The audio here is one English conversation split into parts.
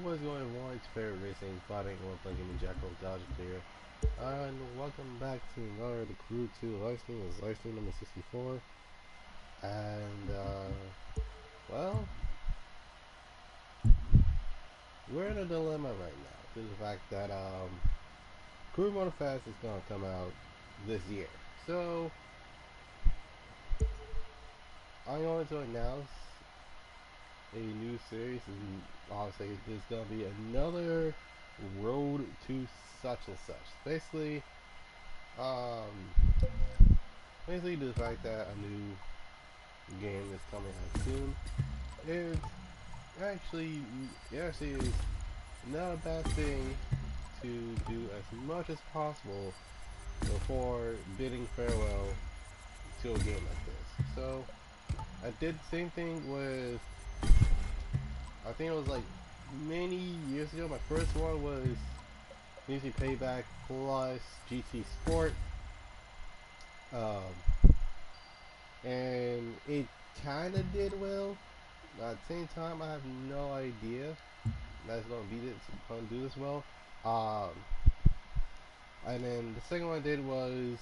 What's going on? It's Fair Racing, fighting one playing Gaming Jackal Goddrifter here. And welcome back to another The Crew 2 Livestream. This is Livestream number 64. And, well, we're in a dilemma right now due to the fact that, Crew Motorfest is going to come out this year. So, I'm going to announce a new series, and obviously there's going to be another road to such and such. Basically the fact that a new game is coming out soon is actually is not a bad thing to do as much as possible before bidding farewell to a game like this. So I did the same thing with, I think it was like many years ago. My first one was Easy Payback plus GT Sport, and it kind of did well. At the same time, I have no idea that's gonna do this well. And then the second one I did was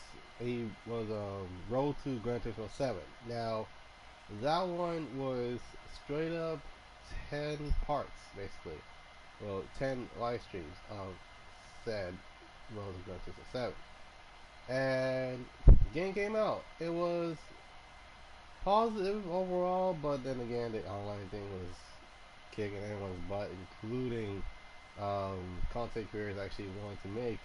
Road to Gran Turismo 7. Now that one was straight up 10 parts, basically. Well, 10 live streams of said Road to Gran Turismo 7. And the game came out. It was positive overall, but then again, the online thing was kicking everyone's butt, including content creators actually wanted to make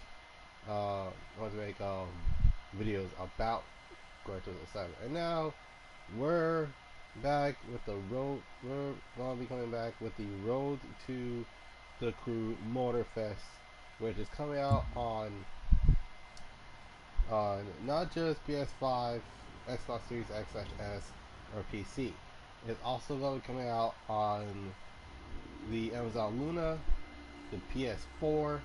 videos about Gran Turismo 7. And now we're back with the road. We're gonna be coming back with the Road to the Crew Motorfest, which is coming out on not just PS5, Xbox Series X/S, or PC. It's also going to be coming out on the Amazon Luna, the PS4,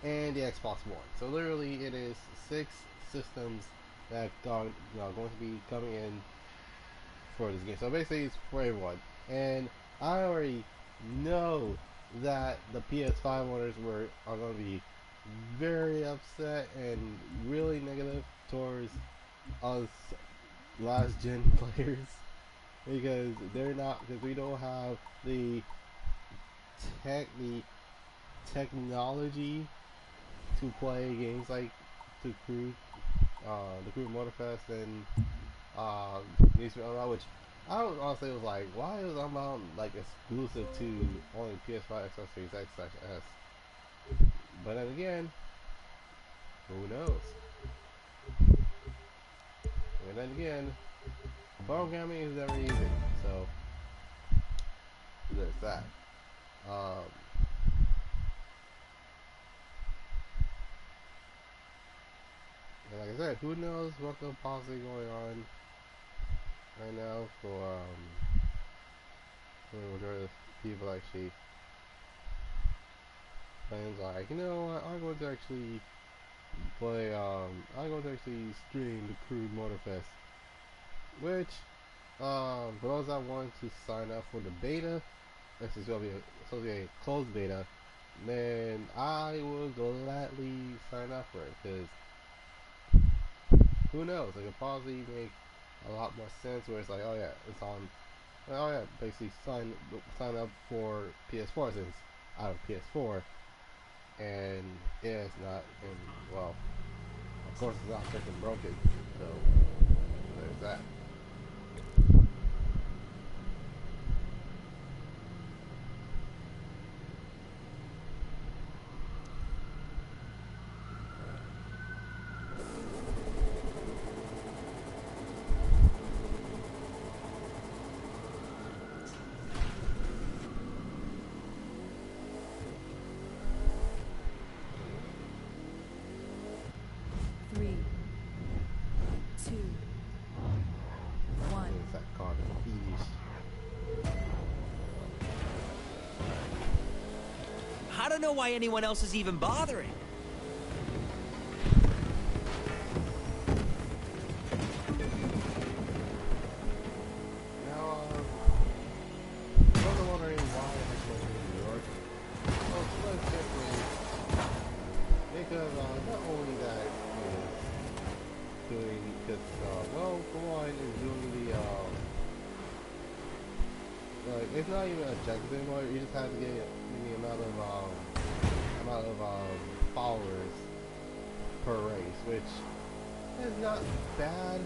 and the Xbox One. So literally, it is 6 systems that are going to be coming in for this game. So basically, it's for everyone. And I already know that the PS5 owners are going to be very upset and really negative towards us last gen players, because we don't have the technology to play games like the Crew Motorfest and which I was honestly was like, why is Unbound like exclusive to only PS5, Xbox Series X/S? But then again, who knows? And then again, programming is never easy, so there's that. And like I said, who knows what the possibly going on right now for the majority of people actually playing. Like, you know what, I'm going to actually play, I'm going to actually stream the Crew Motorfest, which, for those that want to sign up for the beta, this is going to be a closed beta, then I will gladly sign up for it, because who knows, it could possibly make a lot more sense where it's like, oh yeah, it's on, oh yeah, basically sign up for PS4 since out of PS4, and yeah, it's not, and well, of course it's not freaking broken, so there's that. I don't know why anyone else is even bothering. Now, I was wondering why not even objectives anymore. You just have to get the amount of followers per race, which is not bad,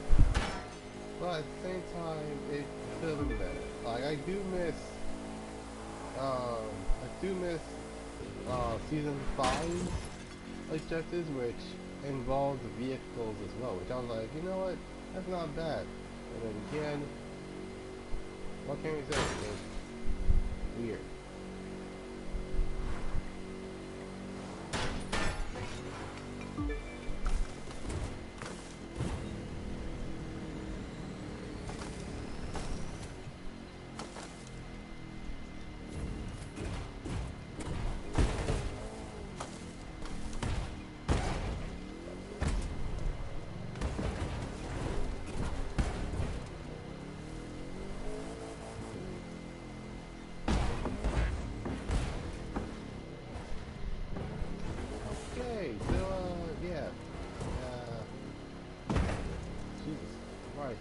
but at the same time, it could have been better. Like I do miss season 5 objectives, which involved vehicles as well. Which I was like, you know what, that's not bad. And then again, what can we say? It's weird.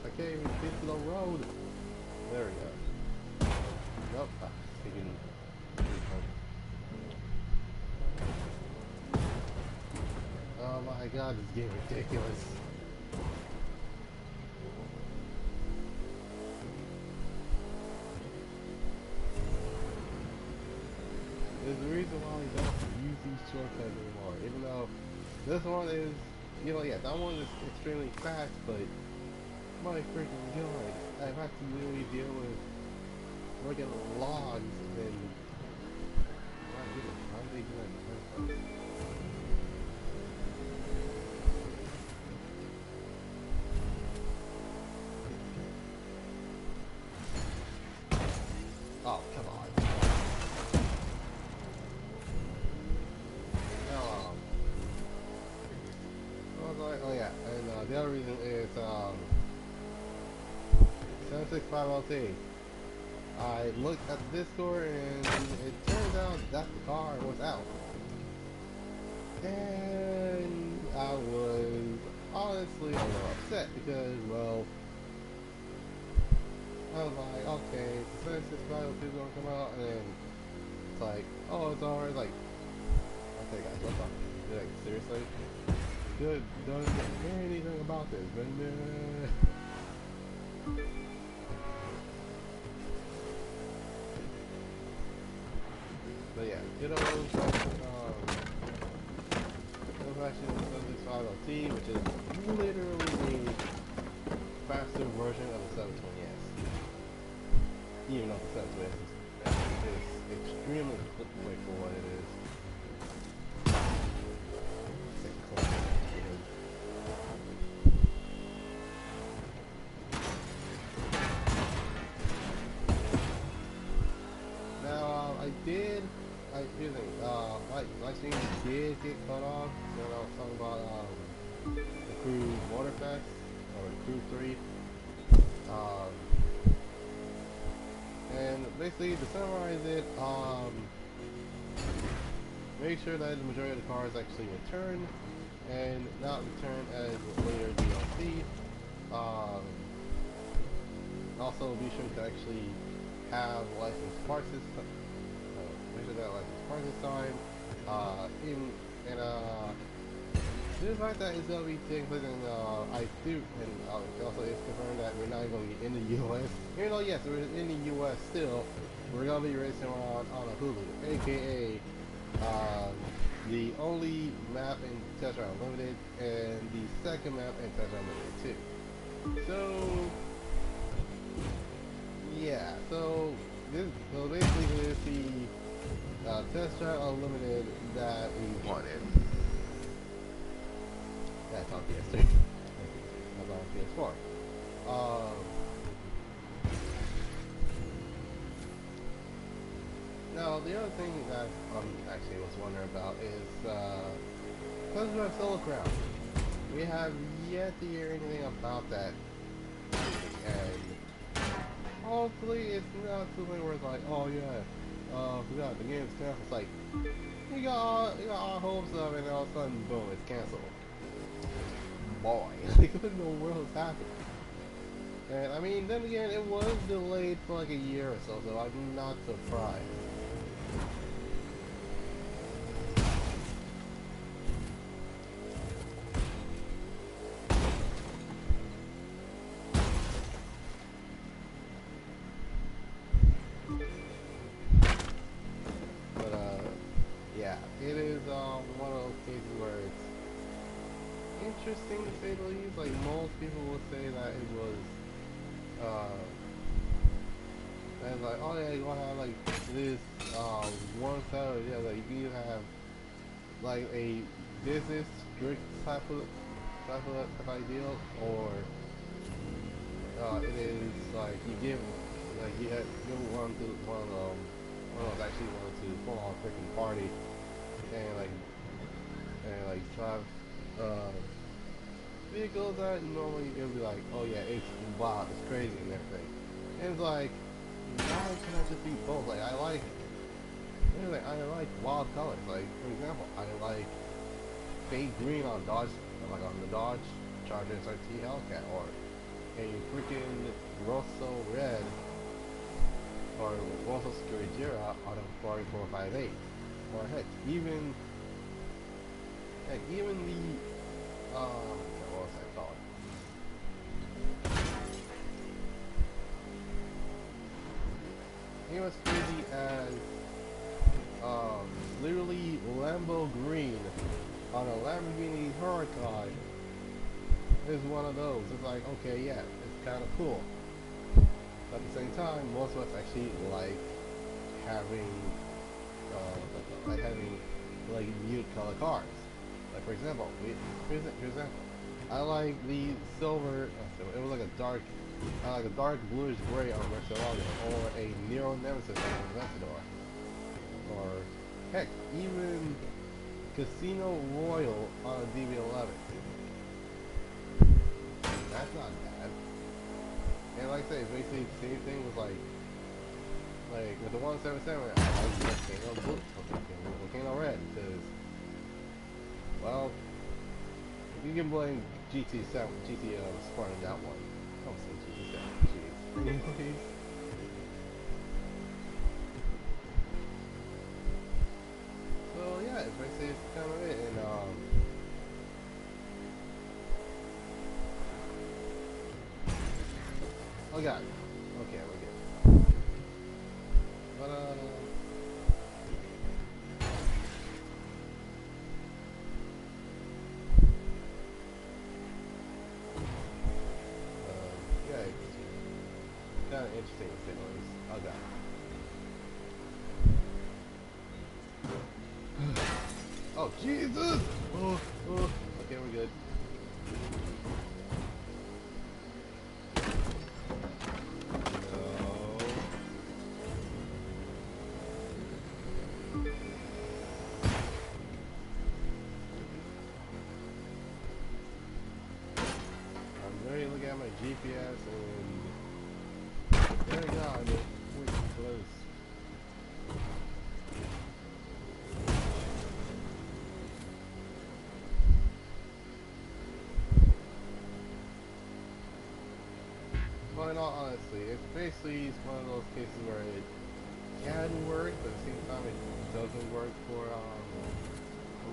I can't even get to the road. There we go. Nope. Oh my god, this game is ridiculous. There's a reason why we don't use these shortcuts anymore. Even though this one is, you know, yeah, that one is extremely fast, but my freaking god, I've had to really deal with freaking logs and how did they do that in the first place? Oh, come on. I was like, oh yeah, and the other reason is 765LT. I looked at the Discord and it turns out that the car was out. And I was honestly a little upset because, well, I was like, okay, 765LT is gonna come out, and then it's like, oh, it's alright, like, okay guys, what's up? Like, seriously? Good, don't hear anything about this, but But yeah, good old actually 765LT, which is literally the faster version of the 720S. Even though the 720S is extremely quick for what it is. Livestream did get cut off when I was talking about the Crew Waterfest, or the Crew 3. And basically, to summarize it, make sure that the majority of the cars actually return, and not return as later DLC. Also, be sure to actually have licensed parts this time. Make sure that licensed parts this time. Due to the fact that it's going to be taking place in I do, and also it's confirmed that we're not going to be in the U.S. Even though yes, we're in the U.S. still, we're going to be racing on a Hulu, aka the only map in Test Drive Unlimited and the second map in Test Drive Unlimited 2. So yeah, so basically this is the Test Drive Unlimited that we wanted. That's on PS3. That's on PS4. Now, the other thing that actually was wondering about is Test Drive Solo Crown. We have yet to hear anything about that, and hopefully it's not something where it's like, oh yeah, we got the game's canceled. It's like you got all hopes of it, and all of a sudden, boom, it's canceled. Boy, like what in the world is happening? And I mean, then again, it was delayed for like a year or so, so I'm not surprised. But yeah, it is one of those cases where it's interesting to say the least. Like most people would say that it was and like, oh yeah, you wanna have like this one side, yeah, like you can either have like a business strict type of ideal, or it is like you give like you one to one of those actually want to full on freaking party and like drive uh vehicles that normally it'll be like, oh yeah, it's wild, it's crazy and everything. And it's like, why can't I just be both? Like I like wild colors. Like for example, I like fade green on Dodge, like on the Dodge Charger SRT Hellcat, or a freaking Rosso red or Rosso Scuderia on a 4458. Or heck, even the what was that called? It was crazy as literally Lambo green on a Lamborghini Huracan is one of those. It's like, okay, yeah, it's kind of cool. But at the same time, most of us actually like having like nude color cars. Like for example, I like the silver. It was like a dark bluish gray on Murcielago, or a Nero Nemesis on Aventador, or heck, even Casino Royal on a DB11. That's not bad. And like I say, basically the same thing was like with the 177, I like Volcano Red, because, well, you can blame GT7, GT Sport on that one. I'm saying GT7, jeez. Anyways. So yeah, it's basically kind of it, and oh god, okay, we're good. But yeah, it's kind of interesting to say the least. Oh god. Oh Jesus! Oh, okay, we're good. At my GPS and there we go, I mean, we're close. But in all honesty, it's basically one of those cases where it can work, but at the same time it doesn't work for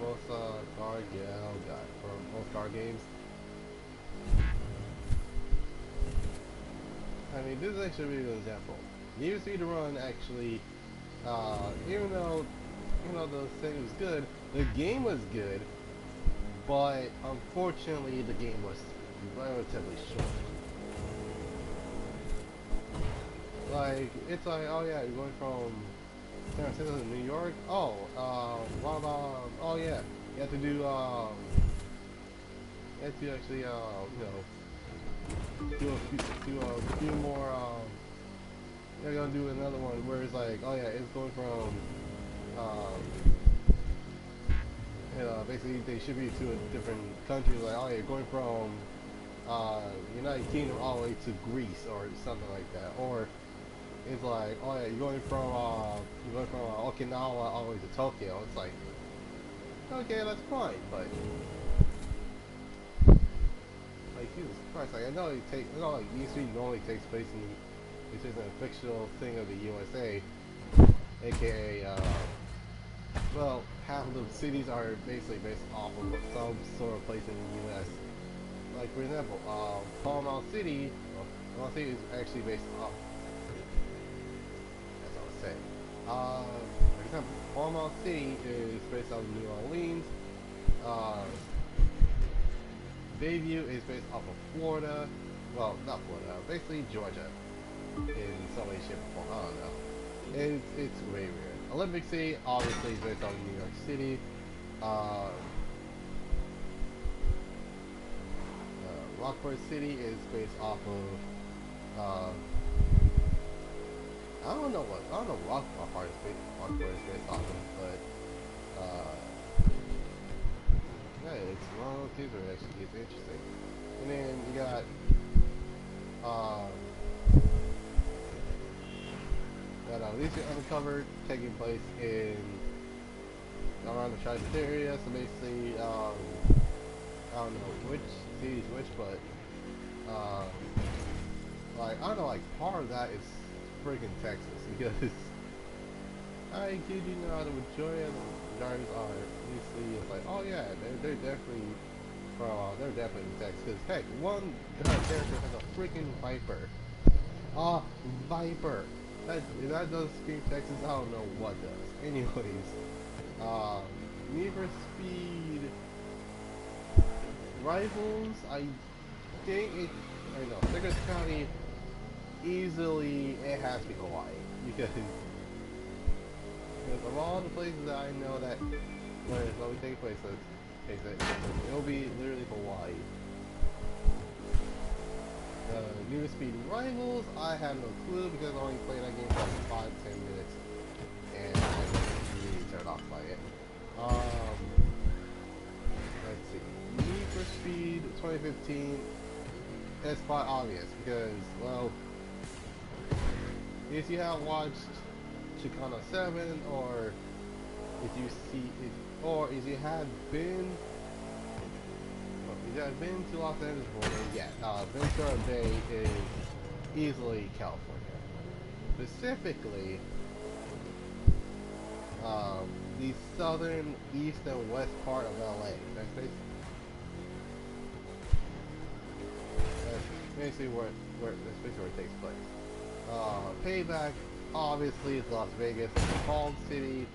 most car, yeah, oh god, for most car games. I mean, this is actually a really good example. Need Speed Run actually, even though the thing was good, the game was good, but unfortunately the game was relatively short. Like, it's like, oh yeah, you're going from San Francisco to New York. Oh, what about, oh yeah, you have to do, you have to actually, do a few more, they're gonna do another one where it's like, oh yeah, it's going from, basically they ship you to a different country, like, oh yeah, you're going from, United Kingdom all the way to Greece or something like that, or it's like, oh yeah, you're going from Okinawa all the way to Tokyo. It's like, okay, that's fine, but like Jesus Christ, like I know like E3 normally takes place in it's just a fictional thing of the USA, aka well, half of the cities are basically based off of some sort of place in the US. Like for example, Paramount City, Paramount City is actually based off. That's what I was saying. For example, Paramount City is based on New Orleans. Bayview is based off of Florida. Well, not Florida, basically Georgia. In some way, shape, or form. I don't know. It's way weird. Olympic City obviously is based on New York City. Rockford City is based off of I don't know what Rockford is based off of, but yeah, it's one of those things where actually it's interesting. And then you got Alicia Undercover taking place in around the tri-state area, so basically I don't know which city's which, but like I don't know, like part of that is freaking Texas, because I kid you not, the majority of the drivers are obviously it's like, oh yeah, they're definitely from they're definitely in Texas, because heck, one character has a freaking Viper. Viper. If that does scream Texas, I don't know what does. Anyways, Need for Speed Rivals, I think I know, Citrus County, easily, it has to be Hawaii, because of all the places that I know that where it's always taking place, it'll be literally Hawaii. Need for Speed Rivals, I have no clue because I only played that game for like 5-10 minutes and I was really turned off by it. Let's see. Need for Speed 2015, it's quite obvious because, well, if you have watched Chicano 7 or if you see it, or if you have been to Los Angeles border, yeah, Ventura Bay is easily California. Specifically, the southern, east, and west part of LA. That's basically where it takes place. Payback, obviously, is Las Vegas. Palm City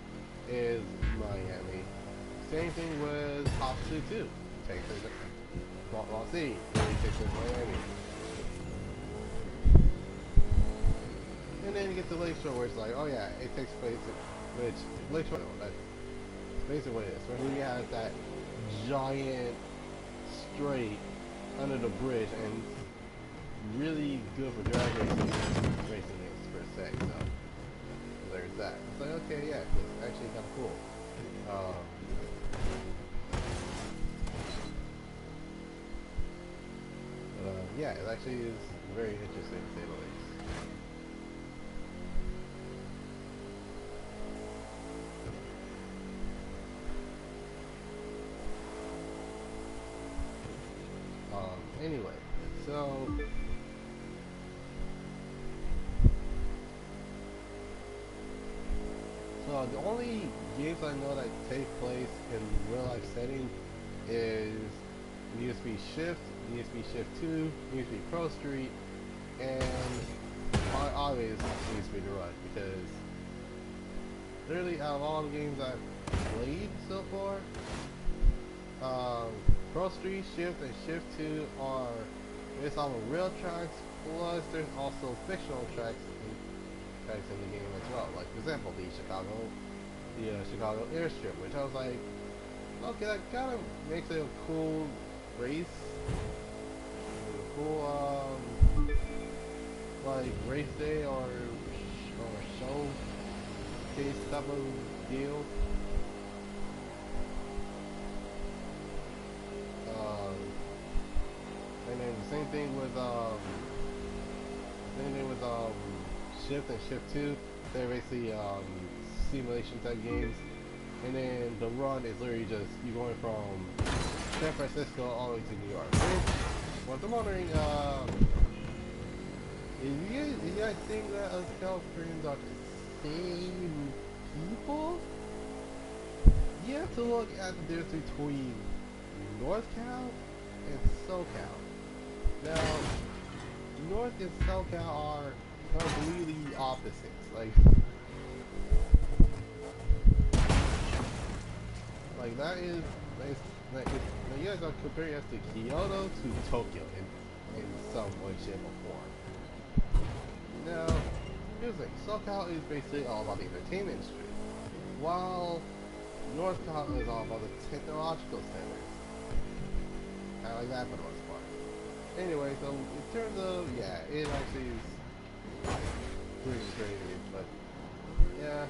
is Miami. Same thing with Hop 2. Takes place at Baltimore City, takes place in Miami. And then you get to Lakeshore, where it's like, oh yeah, it takes place in which Lakeshore. No, that's basically what it is. Where you have that giant straight under the bridge, and really good for drag racing games per se. So there's that. It's like, okay, yeah, it's actually kind of cool. Yeah, it actually is very interesting to say the least. Anyway, so the only games I know that take place in real life setting is Need for Speed Shift, Need for Speed Shift 2, Need for Speed Pro Street, and my obvious Need for Speed Run, because literally out of all the games I've played so far, Pro Street, Shift, and Shift 2 are based off of real tracks, plus there's also fictional tracks in the game as well. Like, for example, the Chicago Airstrip, which I was like, okay, that kind of makes it a cool race, a cool, like, race day or show case type of deal. And then the same thing with Shift and Shift 2. They're basically simulation type games. And then the run is literally just you going from San Francisco all the way to New York, What I'm wondering, if you guys think that us Cal streams are the same people, you have to look at the difference between North Cal and SoCal. Now, North and SoCal are completely opposites. Like that is like you guys are comparing us to Kyoto to Tokyo in some way, shape, or form. Now, here's the thing: SoCal is basically all about the entertainment industry, while North Cal is all about the technological centers. I like that for the most part. Anyway, so in terms of it actually is pretty crazy, but yeah.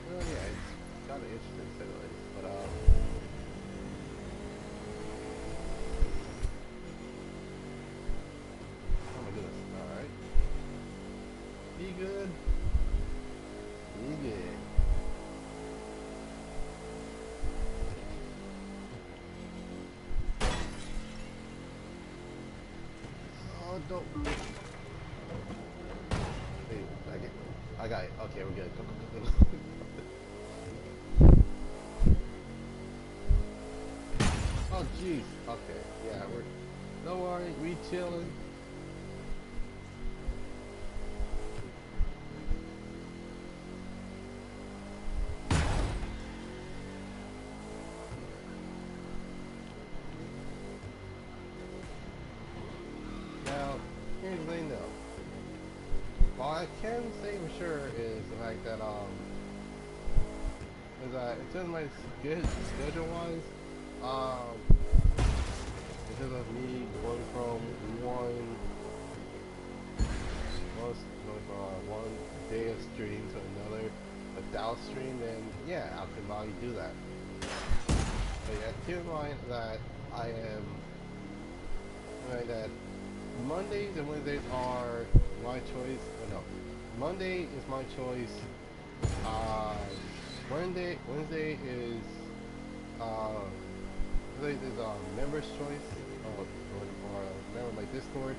Well, yeah, it's kind of interesting, anyways. But oh my goodness. All right, be good. Be good. Oh, don't. Hey, I got it. Okay, we're good. Go. Oh, jeez. Okay, yeah, don't worry, we chilling. Now, here's the thing, though. All I can say for sure is the fact that in terms of my schedule-wise, in terms of me going from one day of stream to another, a Dow stream, then yeah, I could probably do that. But yeah, keep in mind that that Mondays and Wednesdays are my choice. No, Monday is my choice. Wednesday is member's choice, or a member of my Discord.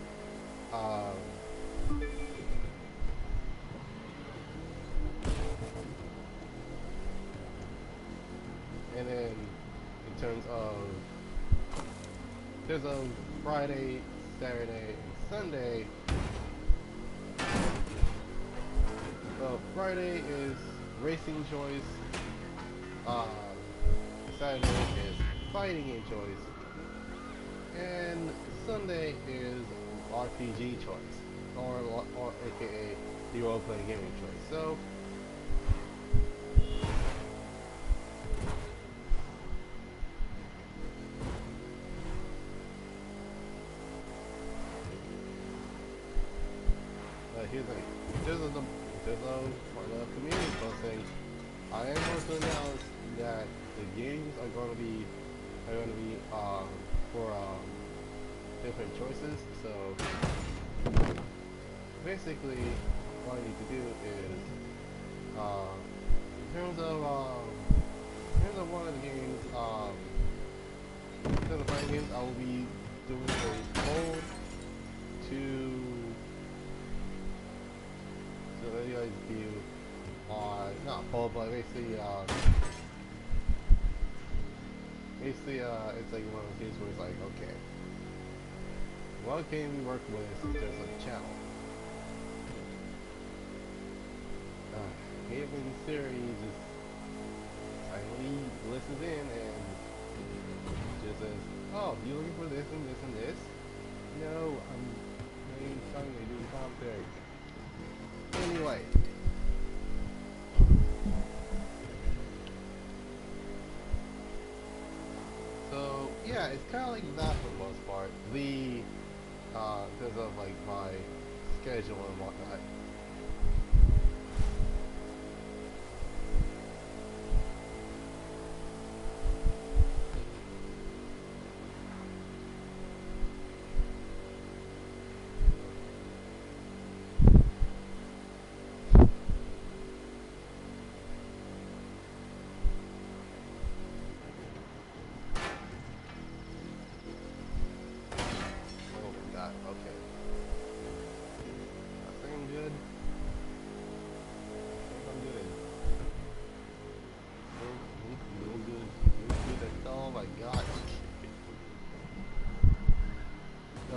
And then in terms of Friday, Saturday, and Sunday. Well, Friday is racing choice. Saturday is fighting in choice, and Sunday is RPG choice, or aka the role-playing gaming choice. So. Here's the thing. Because of the community posting, I am going to announce that the games are going to be for different choices. So basically, what I need to do is in terms of one of the games, in terms of fighting games, I will be doing a poll to. So that you guys view on not poll, but basically it's like one of those games where it's like, okay, what game we work with since there's a channel. Haven Series just finally listens in and just says, oh, you looking for this and this and this? No, I'm really trying to do commentary. Anyway, so yeah, it's kind of like that for the most part. Because of like my schedule and whatnot.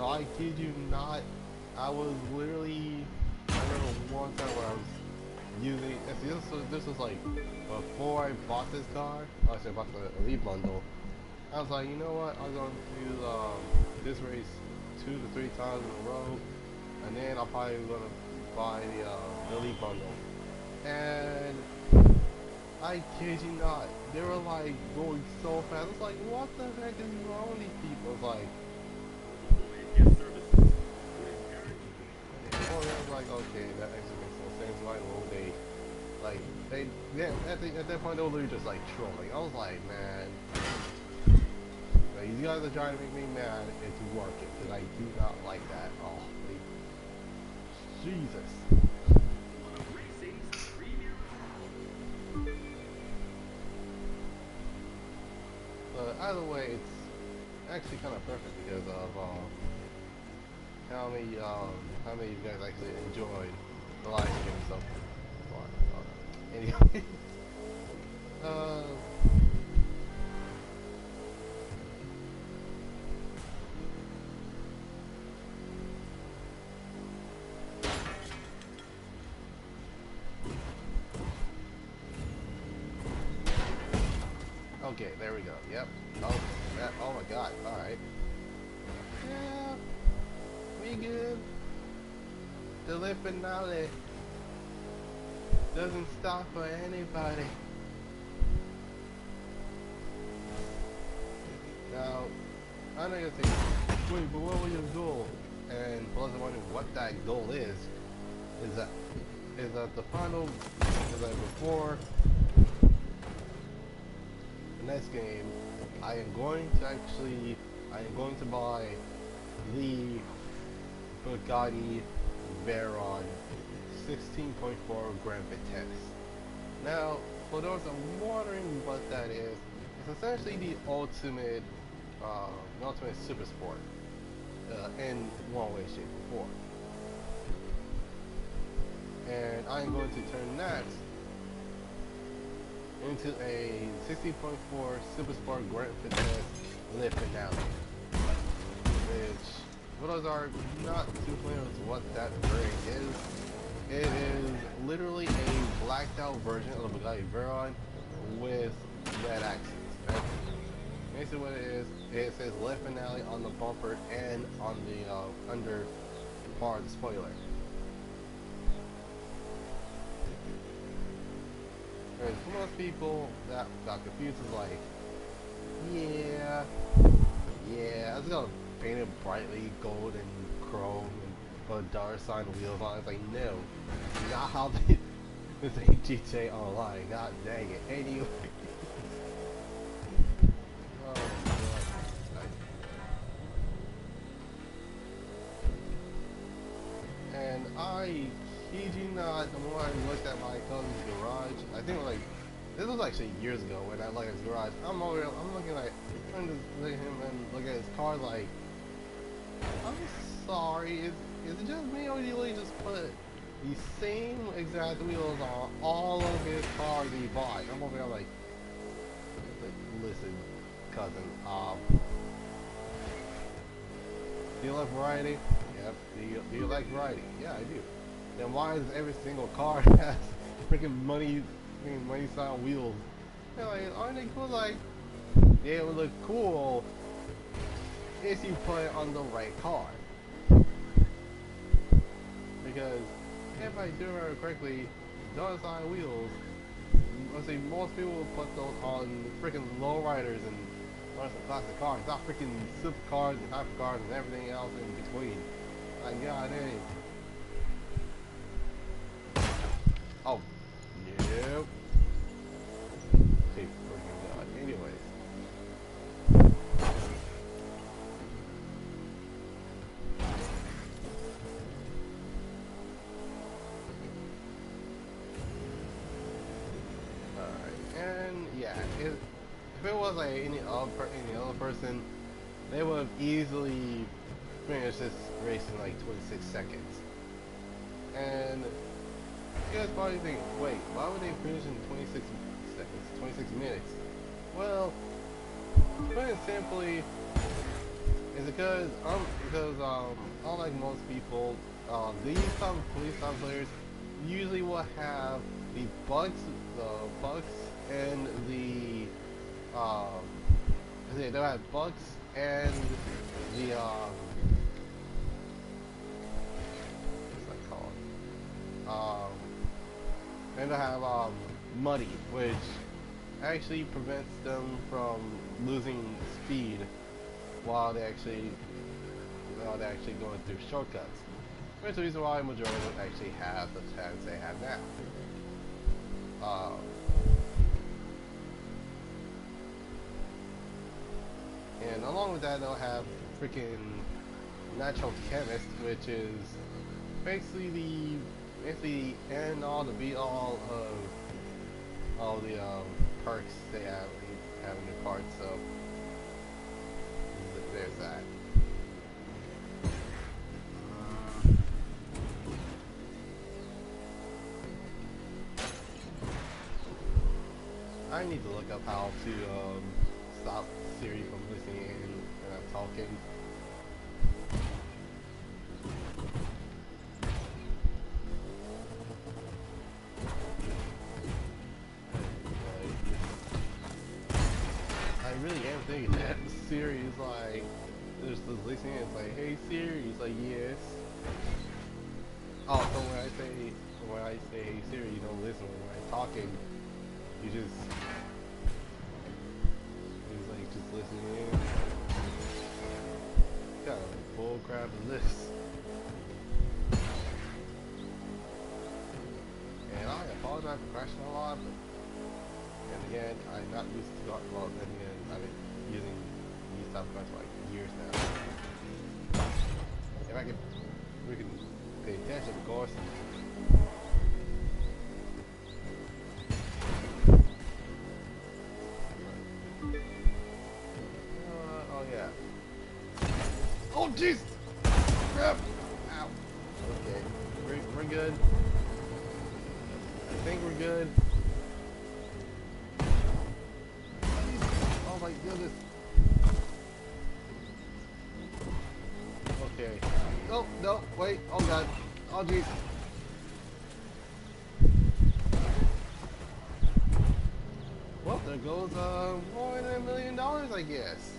No, I kid you not. I was literally, I remember one time where I was using, this was like before I bought this car, actually I bought the Elite Bundle. I was like, you know what, I'm going to use this race 2 to 3 times in a row, and then I'm probably going to buy the Elite Bundle. And I kid you not, they were like going so fast. I was like, what the heck is wrong with these people? It's like, well, I was like, okay, that actually makes no sense. Why won't they, like, at that point, they were literally just like trolling. I was like, man, like, these guys are trying to make me mad. It's working, because I do not like that. Oh, like, Jesus. But either way, it's actually kind of perfect because of how many of you guys actually enjoyed the live stream so far. Anyway, okay, there we go. Yep. Oh my God. All right. Yeah, we good. The live finale doesn't stop for anybody. Now, I know you're thinking, wait, but what was your goal? And for those wondering what that goal is that the final, is that before the next game, I am going to buy the Bugatti Veyron 16.4 Grand Vitesse. Now, for those that are wondering what that is, it's essentially the ultimate super sport in one way, shape, or form. And I'm going to turn that into a 60.4 Super Sport Grand Vitesse Live Finale, which, for those are not too familiar with what that variant is, it is literally a blacked out version of the Bugatti Veyron with red accents. Basically what it is, it says Live Finale on the bumper and on the under part of the spoiler. For most people that got confused is like, yeah, it's gonna paint it brightly gold and chrome and put dollar sign wheels on it. It's like, no, not how they, this ain't GTA Online, god dang it. Anyway. Oh, God. And I kid you not, the more I looked at my cousin's garage, I think it was like, this was actually years ago when I looked at his garage. I'm looking at him and look at his car like, I'm sorry, is it just me or did he really just put the same exact wheels on all of his cars he bought? I'm over there like, listen, cousin, do you like variety? Yep. Do you like variety? Yeah, I do. Then why does every single car has freaking money sign wheels? They're like, aren't they cool? Like, they would look cool if you put it on the right car. Because if I do remember correctly, dollar sign wheels, let's say most people will put those on freaking lowriders and classic cars, not freaking supercars and hypercars and everything else in between. Like, god dang. Oh, nope. Okay, freaking god. Anyways. Alright, and yeah, if it was like any other person, they would have easily finished this race in like 26 seconds. And you guys probably think, wait, why would they finish in 26 seconds, 26 minutes? Well, put it simply, is because unlike most people, these type of police officers usually will have the bucks and the um, they'll have bucks and the what's that called? And they'll have muddy, which actually prevents them from losing speed while they actually going through shortcuts. Which is the reason why majority of them actually have the chance they have now. And along with that, they'll have freaking natural chemist, which is basically the end all, the be all of all the perks they have in their cards. So there's that. I need to look up how to stop Siri from listening in when I'm talking. I really am thinking that Siri is like, there's this listening, it's like, hey Siri, it's like, yes. Oh, so when I say hey Siri, you don't listen when I'm talking. You just listening in. Kind of like bull crap is this? And I apologize for crashing a lot, but and again, I'm not used to talking about it. And again, I've been using these type of cars for like years now. If I could, we can pay attention, of course. Oh jeez! Crap! Ow. Okay, we're good. I think we're good. Oh my goodness. Okay. Oh no! Wait! Oh god! Oh jeez! Well, there goes more than $1 million, I guess.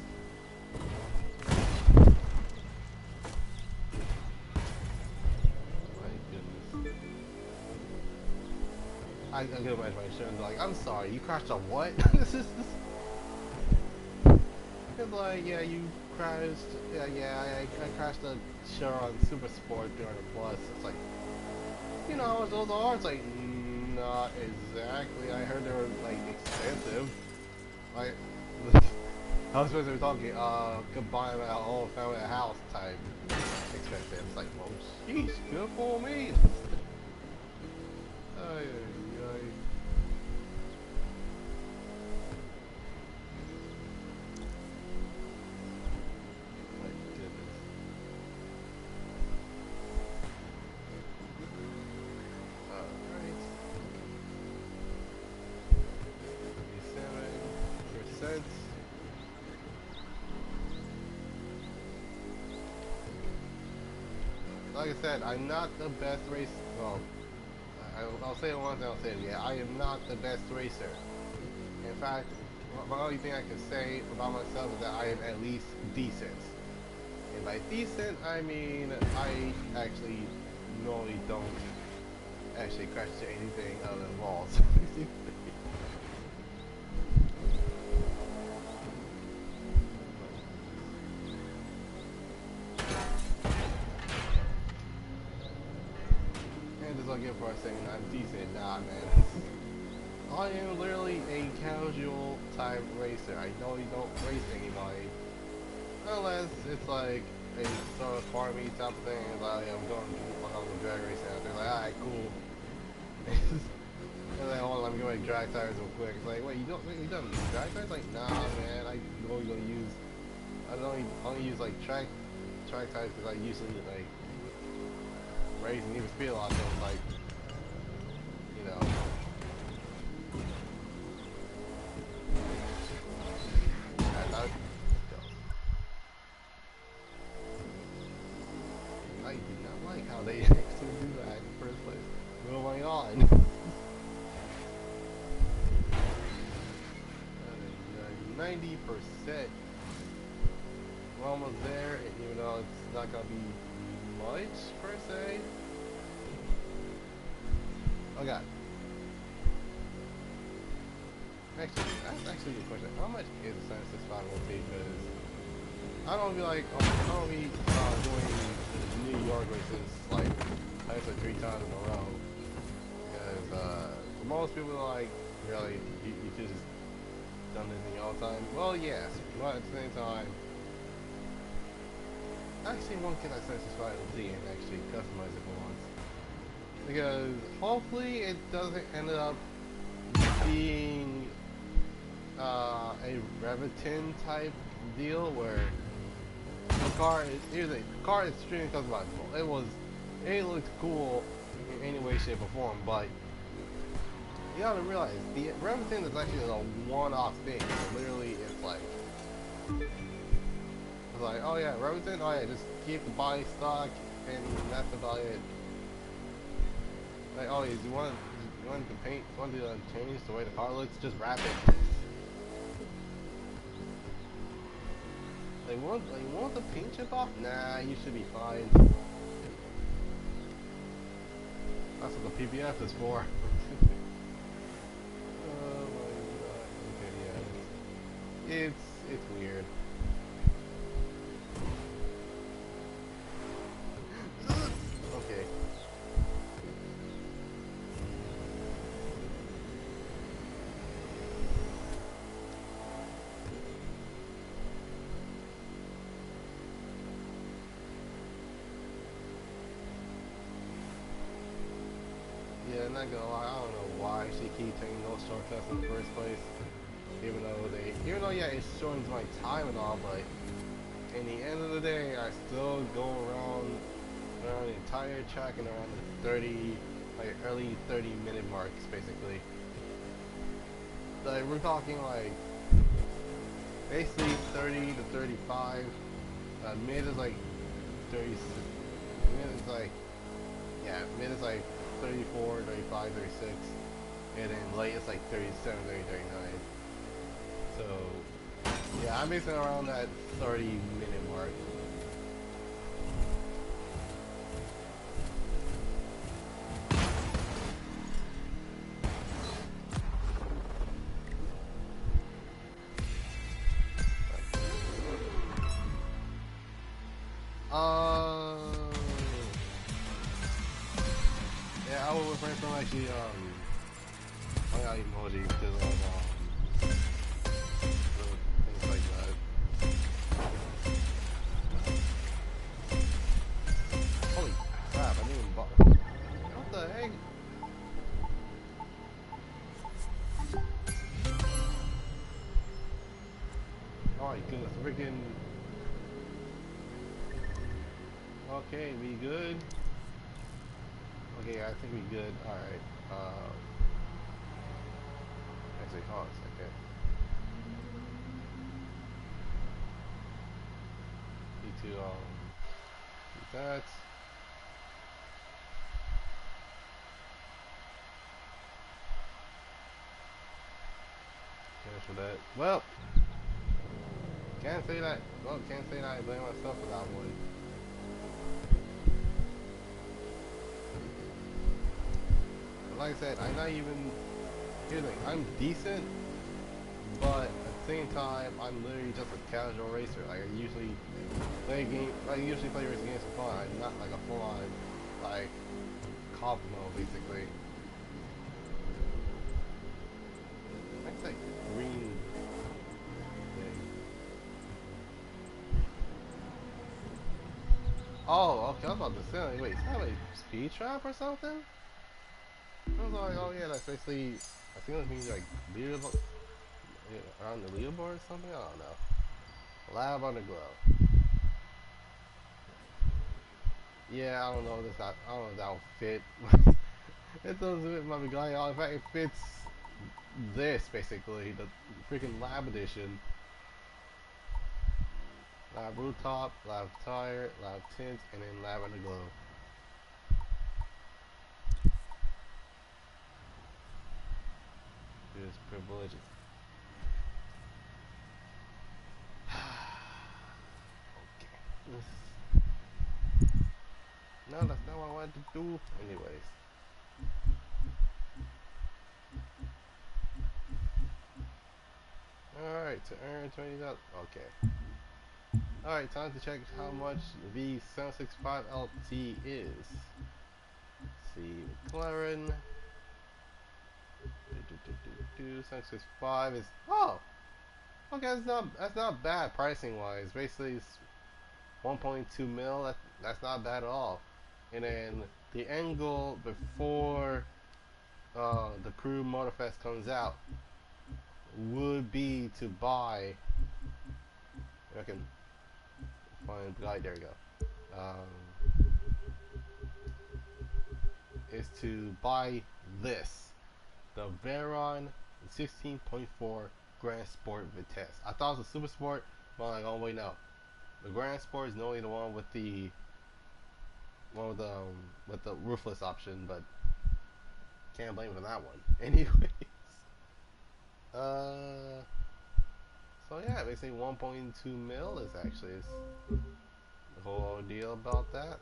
I go back to my insurance like, I'm sorry, you crashed a what? It's like, yeah, you crashed, I crashed a show on Super Sport during the Plus. It's like, you know how much those are? It's like, not exactly. I heard they were, like, expensive. Like, I was supposed to be talking, combine my whole family a house type expensive. It's like, well, sheesh, good for me. Like I said, I'm not the best racer. Well, I'll say it once and I'll say it again. I am not the best racer. In fact, the only thing I can say about myself is that I am at least decent. And by decent, I mean I actually normally don't actually crash into anything other than walls. Again for a second, I'm decent. Nah, man. I am literally a casual type racer. I know you don't race anybody unless it's like a sort of farmy type of thing. Like I'm going on the drag racing out there. Like, alright, cool. And then hold on, let me go make drag tires real quick. It's like, wait, you done drag tires? Like, nah, man. I only use like track tires because I usually like race and even speed a lot, so it's like, you know. going on? 90%. We're almost there, even though it's not gonna be much per se. Oh god. Actually, that's actually a good question. How much is the 765 LT? Because I don't be like, I don't be doing New York races like I said 3 times in a row. Because for most people, like, really, you just done this in all the time. Well, yes, but at the same time, actually, one can access this LT and actually customize it for once. Because hopefully it doesn't end up being a Reviton type deal where the car is extremely customizable. It looked cool in any way, shape, or form, but you gotta realize the Reviton is actually a one-off thing. So literally, it's like, oh yeah, Reviton, oh yeah, just keep the body stock, and that's about it. Like, oh, you want to paint, you want to change the way the car looks, just wrap it. Like, you want the paint chip off? Nah, you should be fine. That's what the PPF is for. Oh my god. Okay, yeah. It's weird. Okay. Yeah, not gonna lie, I don't know why she keeps taking those shortcuts in the first place. Even though yeah, it shortens my time and all, but in the end of the day, I still go around the entire track and around the early 30-minute marks, basically. Like, we're talking like basically 30 to 35. Mid is like 30. Mid is like, yeah, mid is like 34, 35, 36, and then late is like 37, 30, 39. So yeah, I'm basically around that 30-minute mark. Yeah, I will refrain from actually I got emojis because of things like that. Holy crap! I didn't even bother. What the heck? Oh my goodness, freaking. Okay, we good? Okay, I think we good. Alright. Actually, hold on a second. Need to, do that. Finish with that. Well, can't say that. Well, can't say that I blame myself for that one. Like I said, I'm not even. Here's the thing, I'm decent, but at the same time, I'm literally just a casual racer. Like, I usually play racing games for fun. I'm not like a full-on, like, cop mode, basically. That's like green thing. Oh, okay, I was about to say, like, wait, is that a speed trap or something? I was like, oh yeah, that's basically, I think that means like leaderboard, around the leaderboard or something. I don't know. Lab underglow. Yeah, I don't know this. I don't know if that'll fit. It doesn't fit my guy. In fact, it fits this basically, the freaking lab edition. Lab rooftop, lab tire, lab tint, and then lab underglow. Choose privileges. Okay. No, that's not what I wanted to do. Anyways. Alright, to earn 20,000. Okay. Alright, time to check how much the 765 LT is. Let's see, McLaren. 765 is, oh! Okay, that's not bad pricing wise. Basically it's 1.2 mil, that's not bad at all. And then the end goal before the Crew Motorfest comes out would be to buy, if I can find guide, there we go. Is to buy this, the Veyron 16.4 Grand Sport Vitesse. I thought it was a Super Sport, but I'm like, oh wait, no. The Grand Sport is only the one with the roofless option, but can't blame it on that one. Anyways, so yeah, basically 1.2 mil is actually the whole deal about that.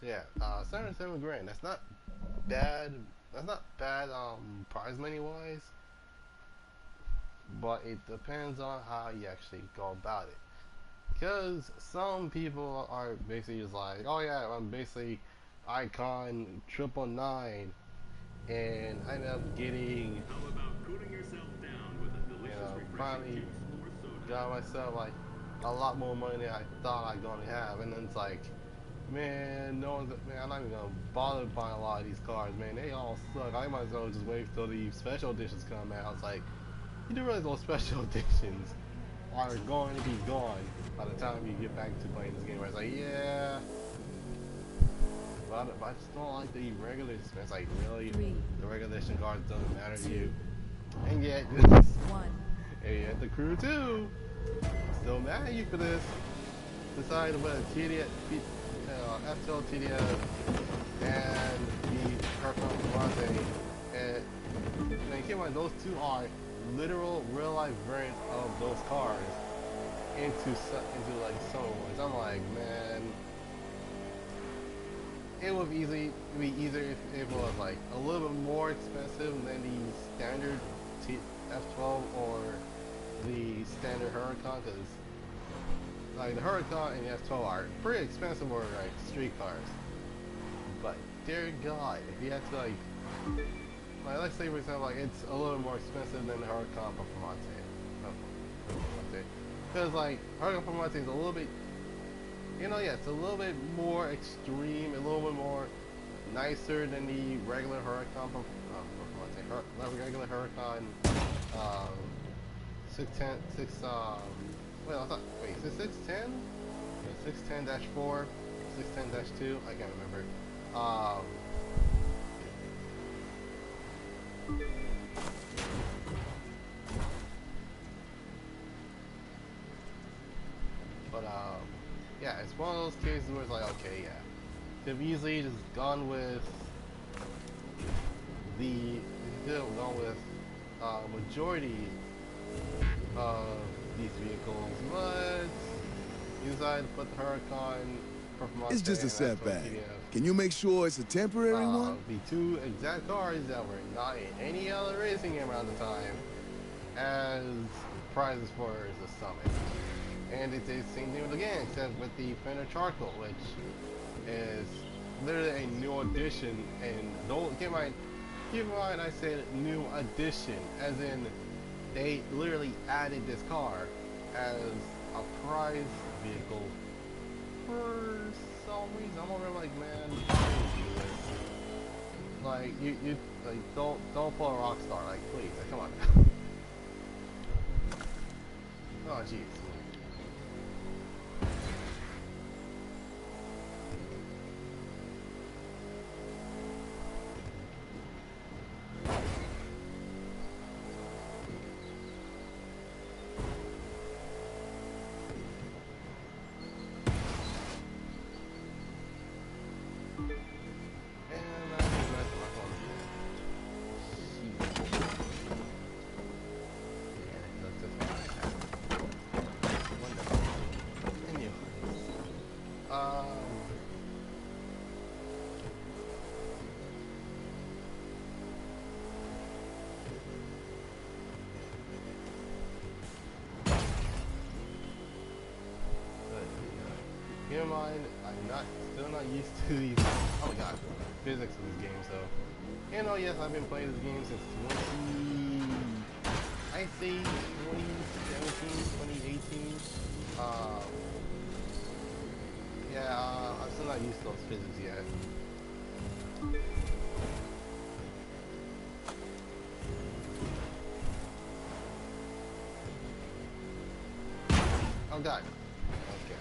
So yeah, 77 grand. That's not bad. That's not bad. Prize money wise, but it depends on how you actually go about it. Because some people are basically just like, oh yeah, I'm basically Icon 999, and I end up getting, finally got myself like a lot more money than I thought I'd gonna have, and then it's like, man, I'm not even gonna bother buying a lot of these cars, man. They all suck. I might as well just wait till the special editions come out. It's like, you do realize those special editions are going to be gone by the time you get back to playing this game. Where it's like, yeah, but I just don't like the regular. It's like, really, the regular edition cars doesn't matter to you, and yet, and yet the Crew 2 still mad at you for this. Decided to put a TDS, F12 TDS and the Purple Latte, and keep in mind, those two are literal real life variants of those cars into like summer ones. I'm like, man, it would be easier if it was like a little bit more expensive than the standard F12 or the standard Huracan, because like the Huracan and the F12 are pretty expensive for like street cars. But dear God, if you had to like let's say for example, like it's a little more expensive than the Huracan Performante. Because like Huracan Performante is a little bit, it's a little bit more extreme, a little bit more nicer than the regular Huracan regular Huracan 610 is it 610? 610-4, 610-2, I can't remember. But yeah, it's one of those cases where it's like, okay, yeah, could have easily just gone with majority of these vehicles, but you decided to put the Huracan Performante. It's just a setback. Can you make sure it's a temporary one? The two exact cars that were not in any other racing game around the time as prizes for the Summit. And it's the same thing with the game, except with the Fender Charcoal, which is literally a new addition. And don't keep in mind I said new addition, as in they literally added this car as a prize vehicle for some reason. I'm over like, man, like you like don't pull a rock star, like please, like, come on. Oh jeez. keep in mind, I'm still not used to these, oh my god, physics of this game, so. And oh yes, I've been playing this game since I'd say 2017, 2018. Yeah, I'm still not used to those physics yet. Oh god. Okay.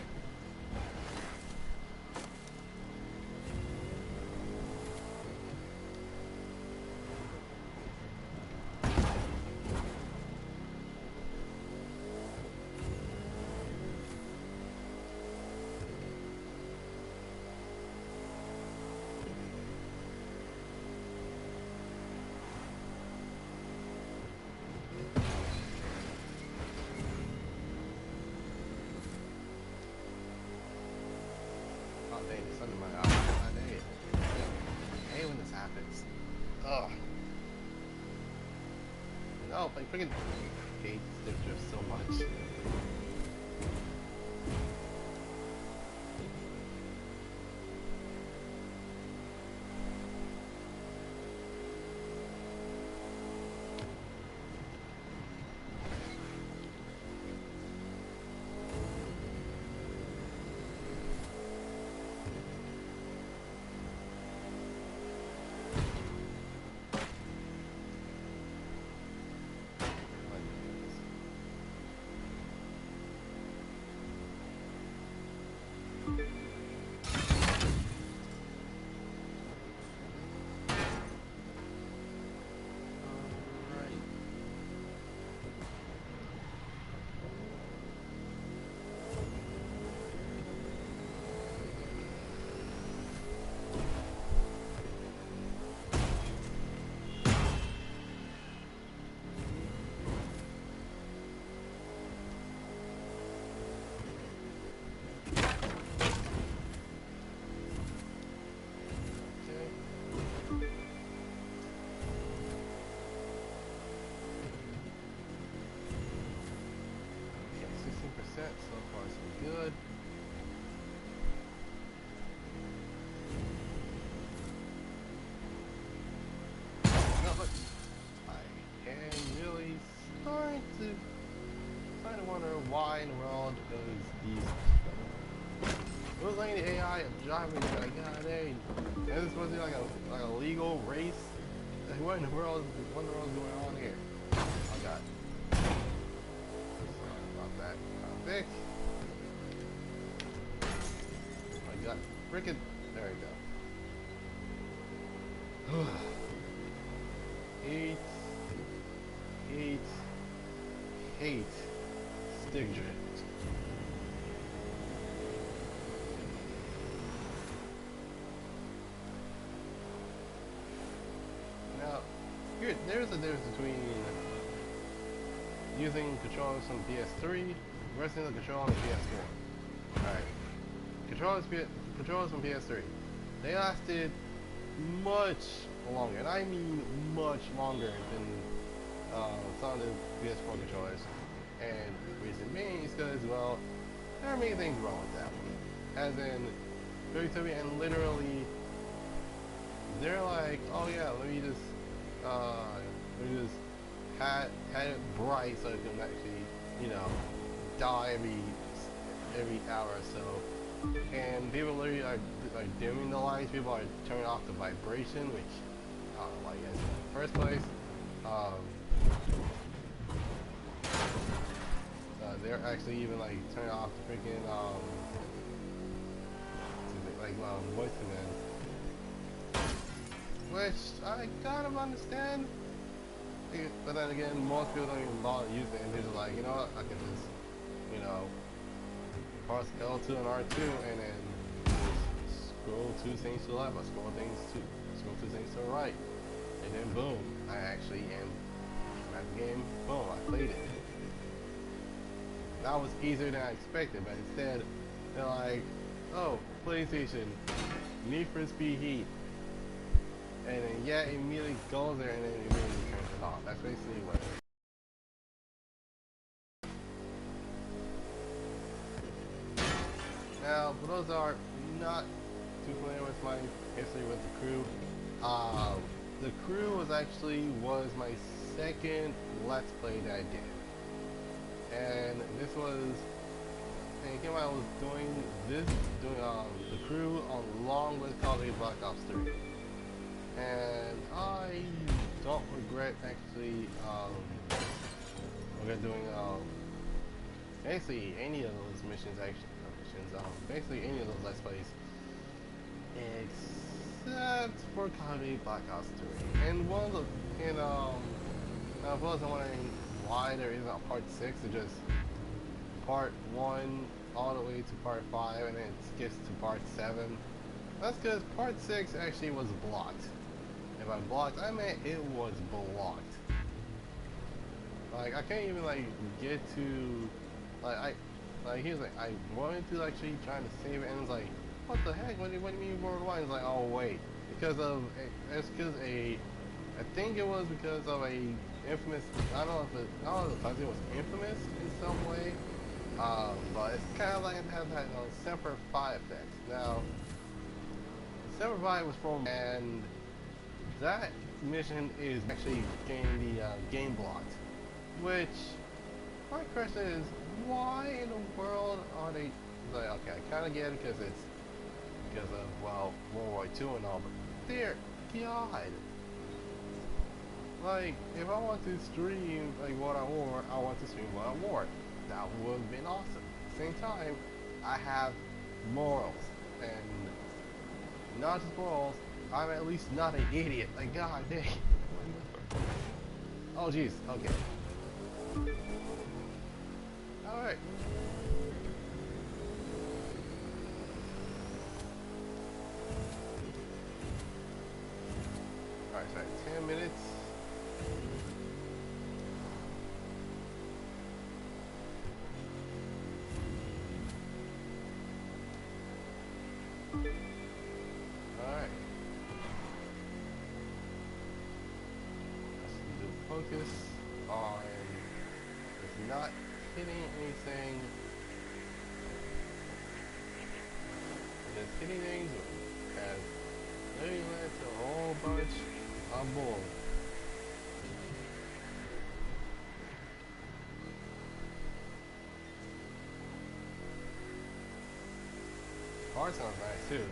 Oh dang, the sun in my eye. I dang it. I hate when this happens. Ugh. No, I freaking hate stick drift so much. So far so good. No, but I am really starting to wonder why in the world does it was like the AI of driving like god dang. Is this supposed to be like a legal race? Like, what in the world is going on here? Oh god. Sorry about that. Fix. I got frickin' there we go. Hate stick drift. Now, there's a difference between using controllers from PS3 versus the controller on the PS4. Alright. Controllers from PS3. They lasted much longer, and I mean much longer than some of the PS4 controllers. And the reason being is because, well, there are many things wrong with that one. As in, WWE, and literally, they're like, oh yeah, let me just had it bright so it can actually, you know, die every hour or so. And people literally are like dimming the lights. People are turning off the vibration, which I don't know why you guys in the first place. They're actually even like turning off the freaking voice command, which I kind of understand. But then again, most people don't even bother using it, and they're just like, you know what, I can just, you know, press L2 and R2 and then just scroll two things to the left, or scroll two things to the right, and then boom, I actually am at the game, boom, I played it. That was easier than I expected, but instead, they're like, oh, PlayStation, Need for Speed Heat. And then, yeah, it immediately goes there and then it immediately turns it off. That's basically what it is. Now, for those those are not too familiar with my history with the crew, the crew was my second Let's Play that I did. And this was, and again, I was doing the crew along with Call of Duty Black Ops 3. And I don't regret actually doing basically any of those missions, basically any of those Let's Plays, except for Call of Duty Black Ops 3. And one of the, I wasn't wondering why there isn't a part 6, it's just part 1 all the way to part 5 and then it skips to part 7. That's because part 6 actually was blocked. If I blocked, I meant it was blocked. Like, I can't even, like, get to, like, he was like, I wanted to actually try to save it, and it's like, what the heck, what do you mean World 1? It's like, oh wait, because of, I think it was because of a infamous, I don't know if it was infamous in some way, but it's kind of like it has that Semper Fi effect. Now, Semper Fi was from, and that mission is actually getting the game blocked, which, my question is, why in the world are they, like, okay, I kind of get it because it's, because of, well, World War II and all, but dear God, like, if I want to stream, like, World at War, I want to stream World at War. That would have been awesome. At the same time, I have morals, and not just morals, I'm at least not an idiot. Like, god dang. Oh jeez, okay. Alright. Alright, so 10 minutes. Focus on not hitting anything, just hitting things as literally led to a whole bunch of bull. Art sounds nice too.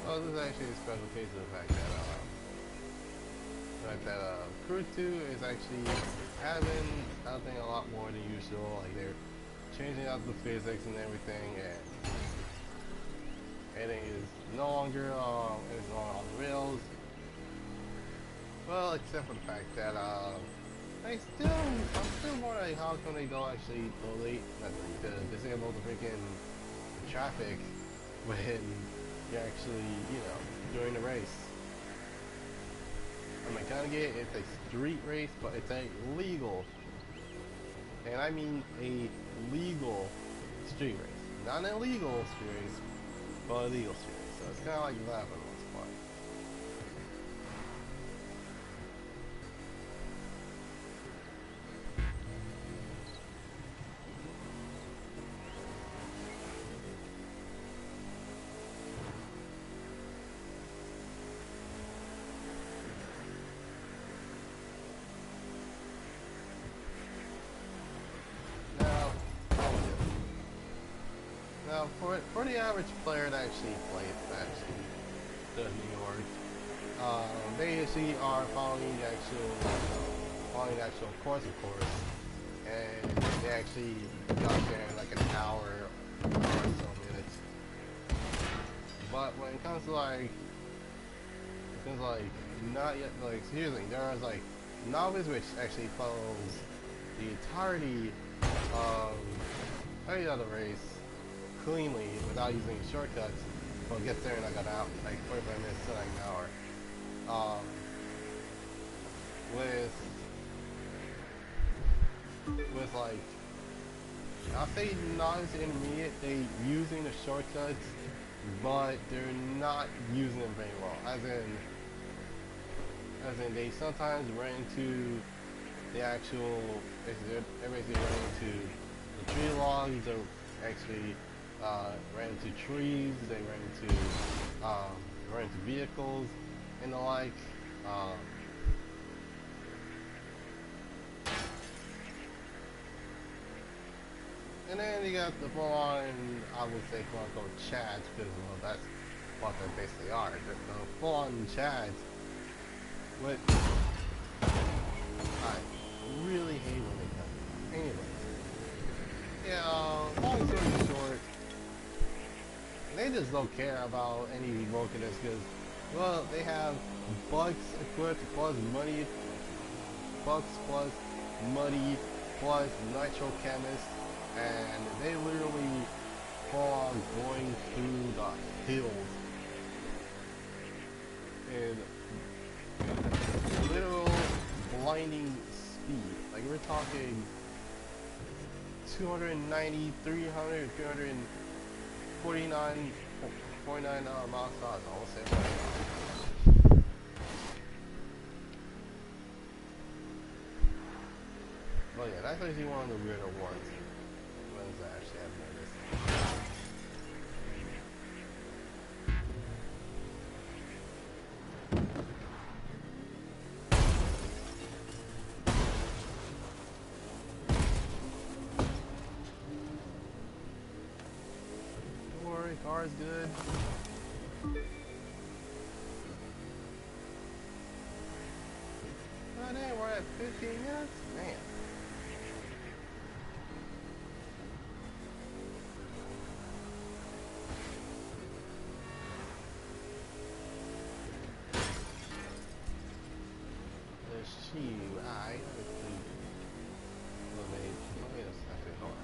Well, this is actually a special case of the fact that Crew 2 is actually having, I think, a lot more than usual. Like, they're changing out the physics and everything, and it is no longer on the rails. Well, except for the fact that I'm still wondering how come they don't actually delete, disable the freaking traffic when you're actually, during the race. I mean, kind of get it's a street race, but it's a legal, and I mean a legal street race, not an illegal street race, but a legal street race. So it's kind of like that for the most part. Now, for the average player that actually does New York, they actually are following the actual course, of course, and they actually got there in like an hour or so minutes. But when it comes to like, not yet, like seriously, there is like novice which actually follows the entirety of the race cleanly without using shortcuts, but gets there in like an hour, like 45 minutes to like an hour. With like, I'll say novice to intermediate, they using the shortcuts, but they're not using them very well. As in they sometimes run into the actual, they're basically running into the tree logs, or actually ran into trees, they ran into vehicles and the like. And then you got the full-on, I would say quote-unquote chads, because well, that's what they basically are. The full-on chads, what I really hate when they come. Anyways, yeah, long story short, they just don't care about any brokenness because, well, they have bugs equipped plus money, bugs plus muddy plus nitro chemist, and they literally fall on going through the hills in literal blinding speed. Like we're talking 290, 300, 349, 49 miles an hour. I'll say that. Well, yeah, that's actually one of the weirder ones. Ones that actually have noticed. Don't worry, car's good. Oh, damn, we're at 15 minutes? Man. Wait a second, hold on.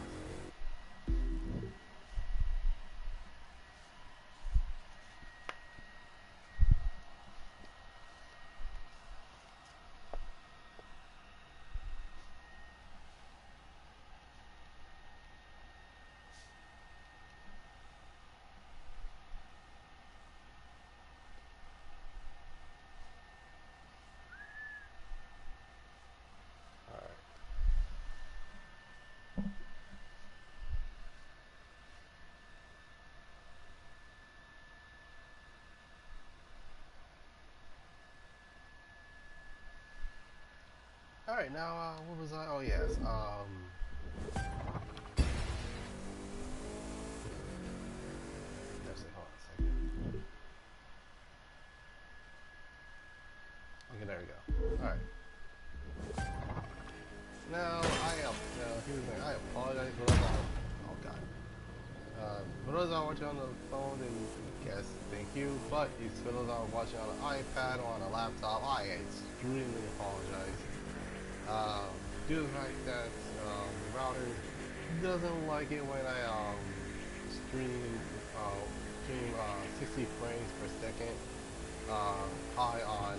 Alright, now, what was I? Oh, yes, actually, hold on a second. Okay, there we go. Alright. Now, here's the thing, I apologize for those oh god. For those that are watching on the phone, then yes, thank you, but for those that are watching on an iPad or on a laptop, I extremely apologize. Due to the fact that the router doesn't like it when I stream 60 frames per second high on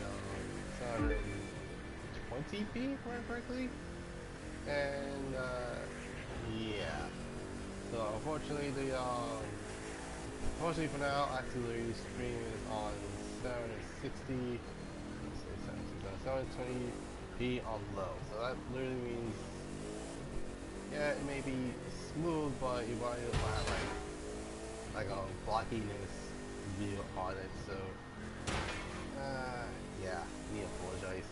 720p, if I'm correctly, and yeah. So unfortunately, unfortunately for now, I actually stream it on 760, 720p on low. So that literally means, yeah, it may be smooth, but you might have like a blockiness view on it. So yeah, me apologize.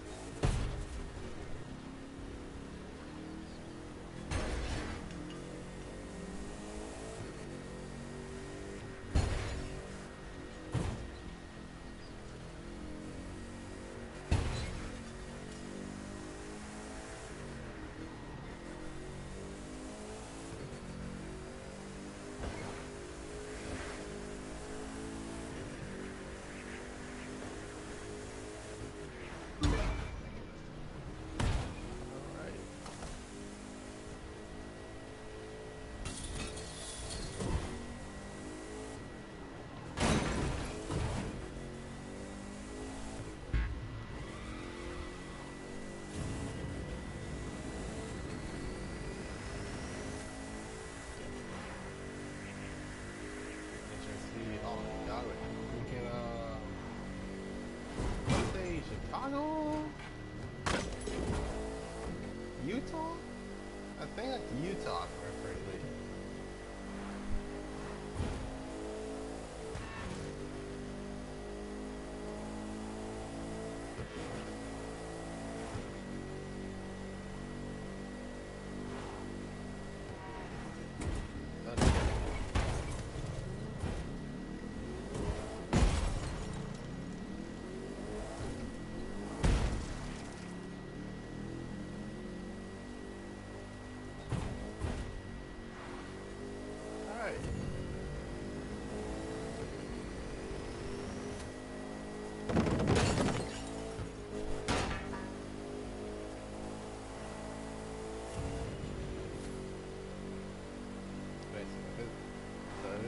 talk appropriately.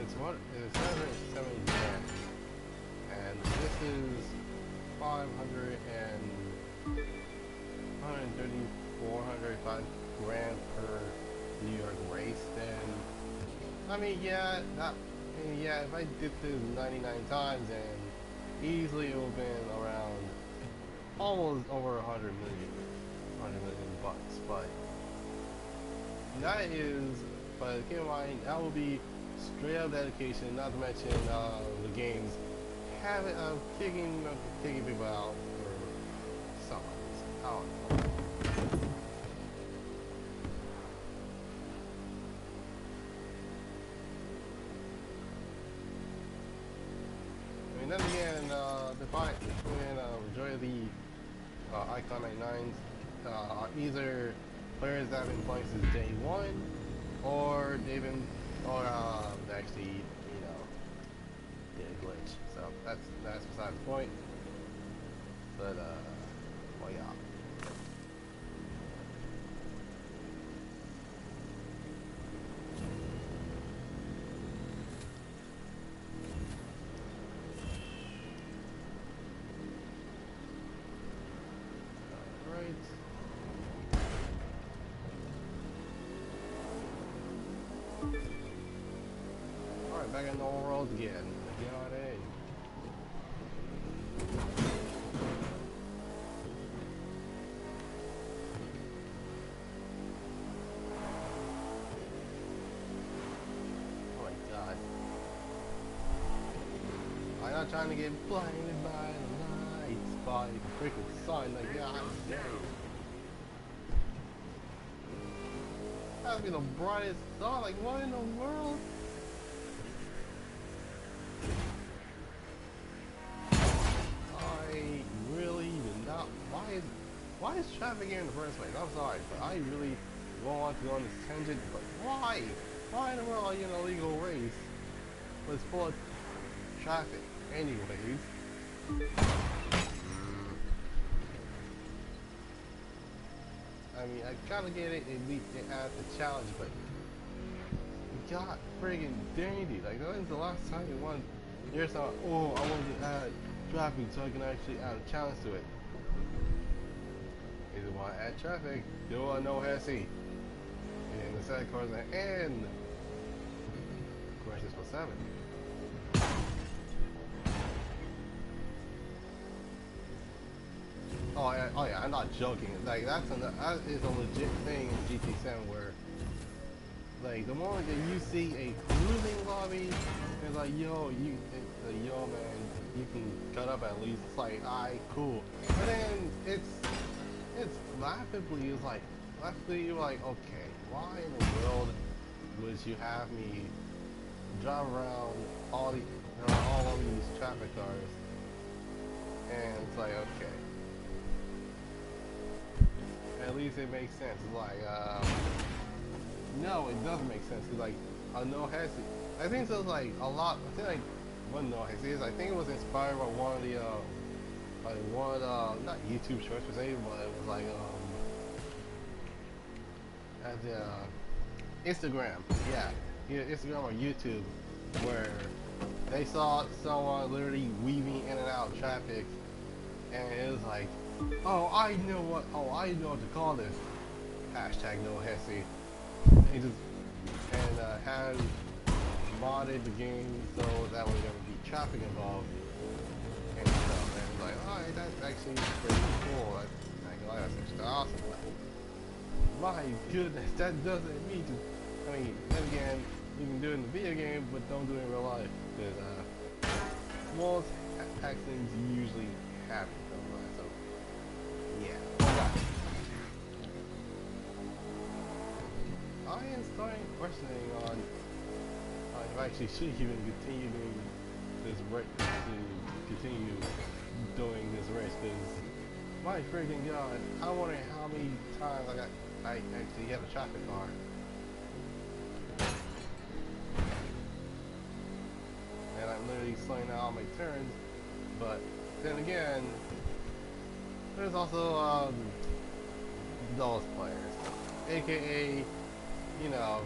It's 170 grand, and this is 500 and 130, 405 grand per New York race. Then, I mean, yeah, if I did this 99 times, then easily it would have been around almost over 100 million bucks. But that is, but keep in mind, that will be straight up dedication, not to mention the game's habit of kicking people out for some reason. I don't know. I mean, then again, the fight between majority of the Icon 99s are either players that have been playing since day one, or they've been actually, you know, did a glitch. So that's beside the point. But well, yeah. Alright, back in the old world again. God, hey. Oh my god. I'm not trying to get blinded by the lights, by the freaking sun, like, god dang. That would be the brightest star, like, what in the world? Why is traffic here in the first place? I'm sorry, but I really don't want to go on this tangent, but why? Why in the world are you in a legal race? But it's full of traffic anyways. I mean, I kinda get it, it adds the challenge, but it got friggin' dandy. Like, that was the last time you won. You're saying, oh, I want to add traffic so I can actually add a challenge to it. Either want to add traffic, do a no hesi. And the second course and course is for 7. Oh yeah, I'm not joking. Like that is a legit thing in GT7 where, like, the moment that you see a cruising lobby, it's like, yo, man, you can cut up at least. It's like, alright, cool. But then it's laughably, you're like, okay, why in the world would you have me drive around all of these traffic cars? And it's like, okay. At least it makes sense. It's like, no, it doesn't make sense. It's like a no hesi. I think so. Like a lot. I think like one no hesi is. I think it was inspired by one of the not YouTube shorts per se, but it was like at the Instagram. Yeah, either Instagram or YouTube, where they saw someone literally weaving in and out of traffic, and it was like, oh, I know what to call this. Hashtag no hesi. And has modded the game so that way there would be traffic involved and stuff. And it's like, alright, that's actually pretty cool. That's actually awesome. My goodness, that doesn't mean to. I mean, then again, you can do it in the video game, but don't do it in real life. Because most accidents usually happen in real life. So, yeah. I am starting questioning on if I actually should even continue doing this race, to continue doing this race, because my freaking god, I'm wondering how many times I actually hit a traffic car. And I'm literally slowing down all my turns, but then again, there's also those players, aka, you know,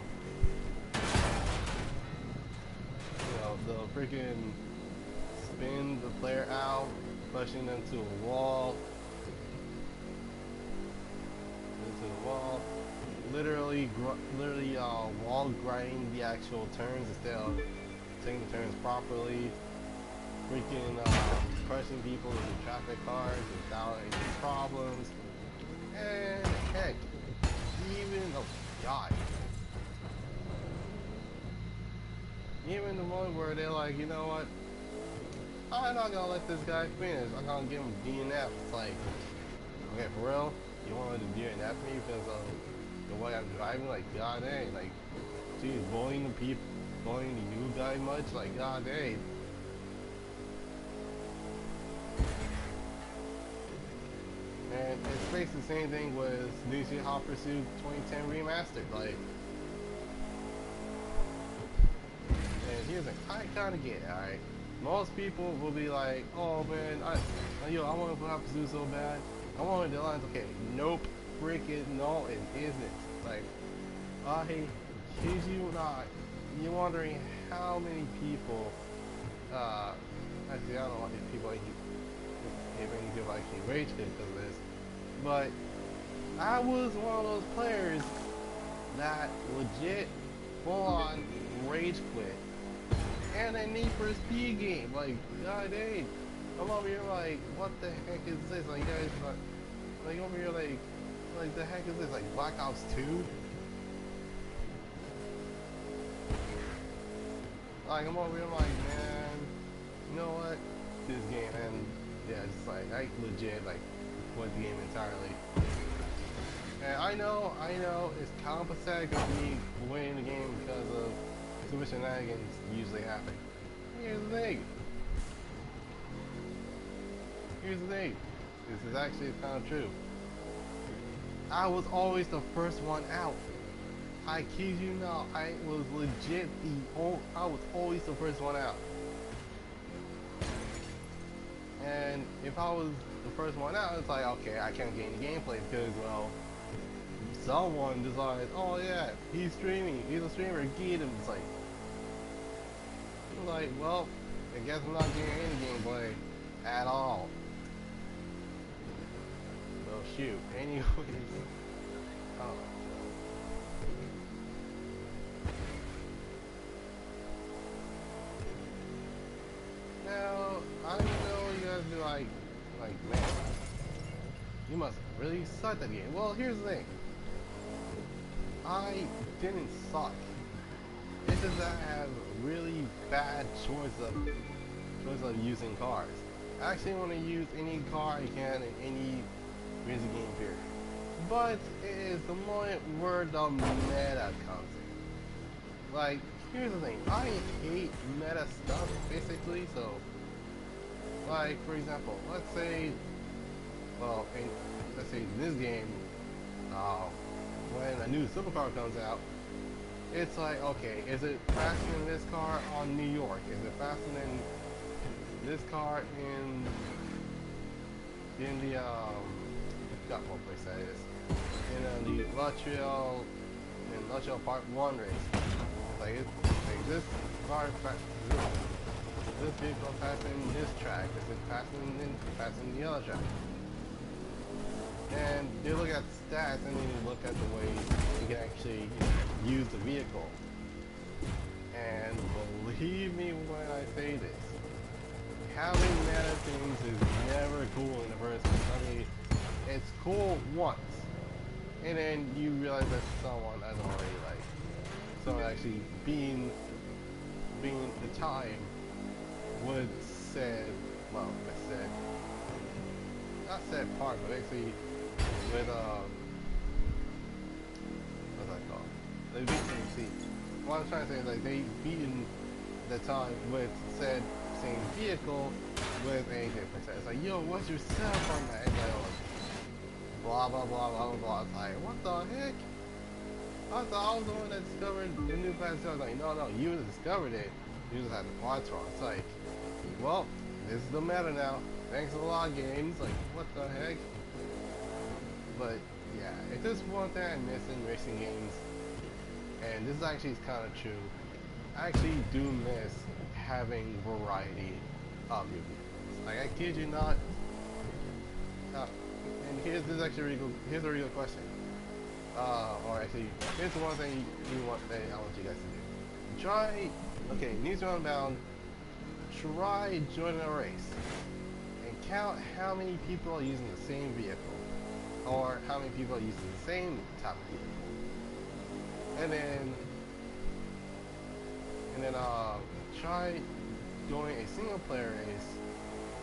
the freaking spin the player out, pushing them to a wall, literally wall grinding the actual turns instead of taking the turns properly, freaking crushing people into traffic cars without any problems, and heck, even even the moment where they're like, you know what, I'm not gonna let this guy finish, I'm gonna give him DNF. It's like, okay, for real? You want to DNF me because of the way I'm driving? Like, god dang, like, geez, bullying the new guy much? Like, god dang. And it's basically the same thing with New City Hot Pursuit 2010 Remastered. Like, and here's the thing, I kind of get it, alright? Most people will be like, oh man, I want to play Hot Pursuit so bad. I want the lines. Okay, nope, freaking no, it isn't. Like, I kid you not. You're wondering how many people, actually I don't know if any people actually rage quit because of this, but I was one of those players that legit full on rage quit. And a Need for Speed game, like, god dang. I'm over here like, what the heck is this? Like, guys, like over here like the heck is this? Like Black Ops 2? Like, I'm over here like, man, you know what? This game, and yeah, it's like, I legit, like, quit the game entirely. And I know, it's kind of pathetic of me winning the game because of super shenanigans usually happen. Here's the thing. This is actually kind of true. I was always the first one out. I kid you not. I was legit I was always the first one out. And if I was the first one out, it's like, okay, I can't gain the gameplay because, well, someone decides, oh yeah, he's streaming, he's a streamer, get him. It's like, well, I guess I'm not getting any gameplay at all. Well, shoot. Anyways, now I know you guys be like, man, you must really suck that game. Well, here's the thing. I didn't suck. It's just that I have really bad choice of using cars. I actually want to use any car I can in any racing game period. But it is the moment where the meta comes in. Like, here's the thing, I hate meta stuff basically, so like, for example, let's say in this game, when a new supercar comes out, it's like, okay, is it faster than this car on New York? Is it faster than this car in the I forgot what place that is. In the Latrell Part 1 race. Like, this car this vehicle faster than this track, is it faster than the other track? And you look at stats and then you look at the way you can actually use the vehicle. And believe me when I say this, having meta things is never cool in the first place. I mean, it's cool once. and then you realize that someone has already like, someone actually being the time would said, well, they said, not said part, but actually with what's that called? They beat what I'm trying to say is like they beaten the time with said same vehicle with a different set. It's like, yo, what's your setup on that? It's like, oh, blah blah blah blah blah. It's like, what the heck? I thought I was the one that discovered the new class. I was like, no, you discovered it. You just had the parts wrong. It's like, well, this is the meta now. Thanks a lot, games. Like, what the heck? But yeah, if there's one thing I miss in racing games, and this is actually kind of true, I actually do miss having variety of your vehicles. Like, I kid you not. And here's a really good question. Or actually, here's the one thing I want you guys to do. Try, okay, needs to unbound. Try joining a race and count how many people are using the same vehicle, or how many people are using the same type of vehicle, and then try doing a single player race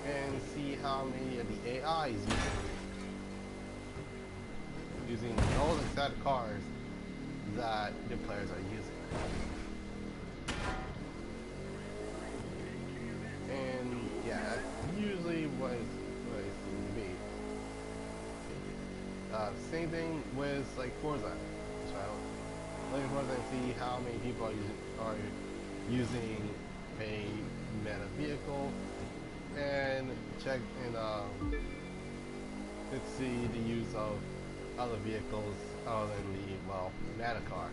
and see how many of the AIs using those exact cars that the players are using. And yeah, that's usually what it seems to be. Same thing with like Forza. So look at Forza and see how many people are using a meta vehicle, and check and let's see the use of other vehicles other than the meta car.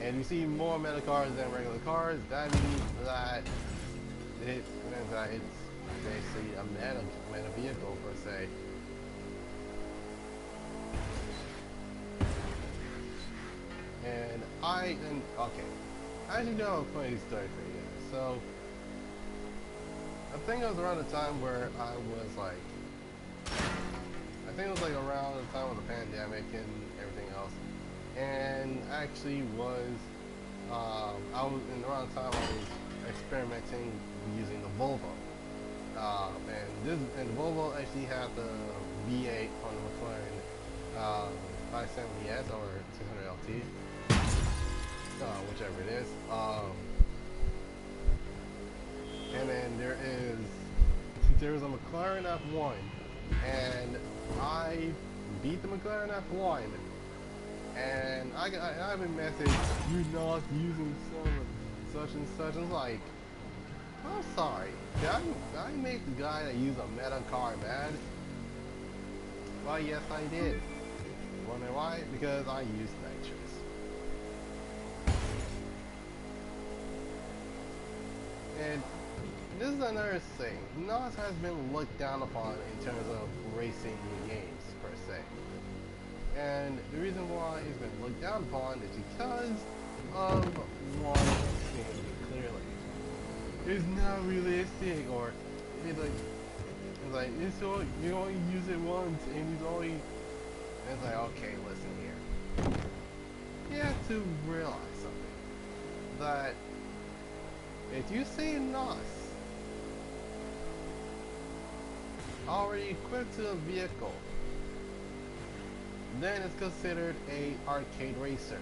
And if you see more meta cars than regular cars, that means that it's basically a meta vehicle per se. And I actually know a funny story for you. So I think it was around the time where I was like, around the time of the pandemic and everything else, and actually was around the time I was experimenting using the Volvo, and the Volvo actually had the V8 on the McLaren 570S or 600 LT, whichever it is. And then there's a McLaren F1, and I beat the McLaren F1, and I have a message, you're not using such and such. And it's like, I'm sorry, did I make the guy that used a meta car mad? Well, yes, I did. Wonder why? Because I used nitrous. And this is another thing. NOS has been looked down upon in terms of racing games, per se. And the reason why it's been looked down upon is because of one thing clearly. It's not realistic, or it's like you only use it once, and it's like, okay, listen here. You have to realize something. That if you see NOS already equipped to a vehicle, then it's considered a arcade racer.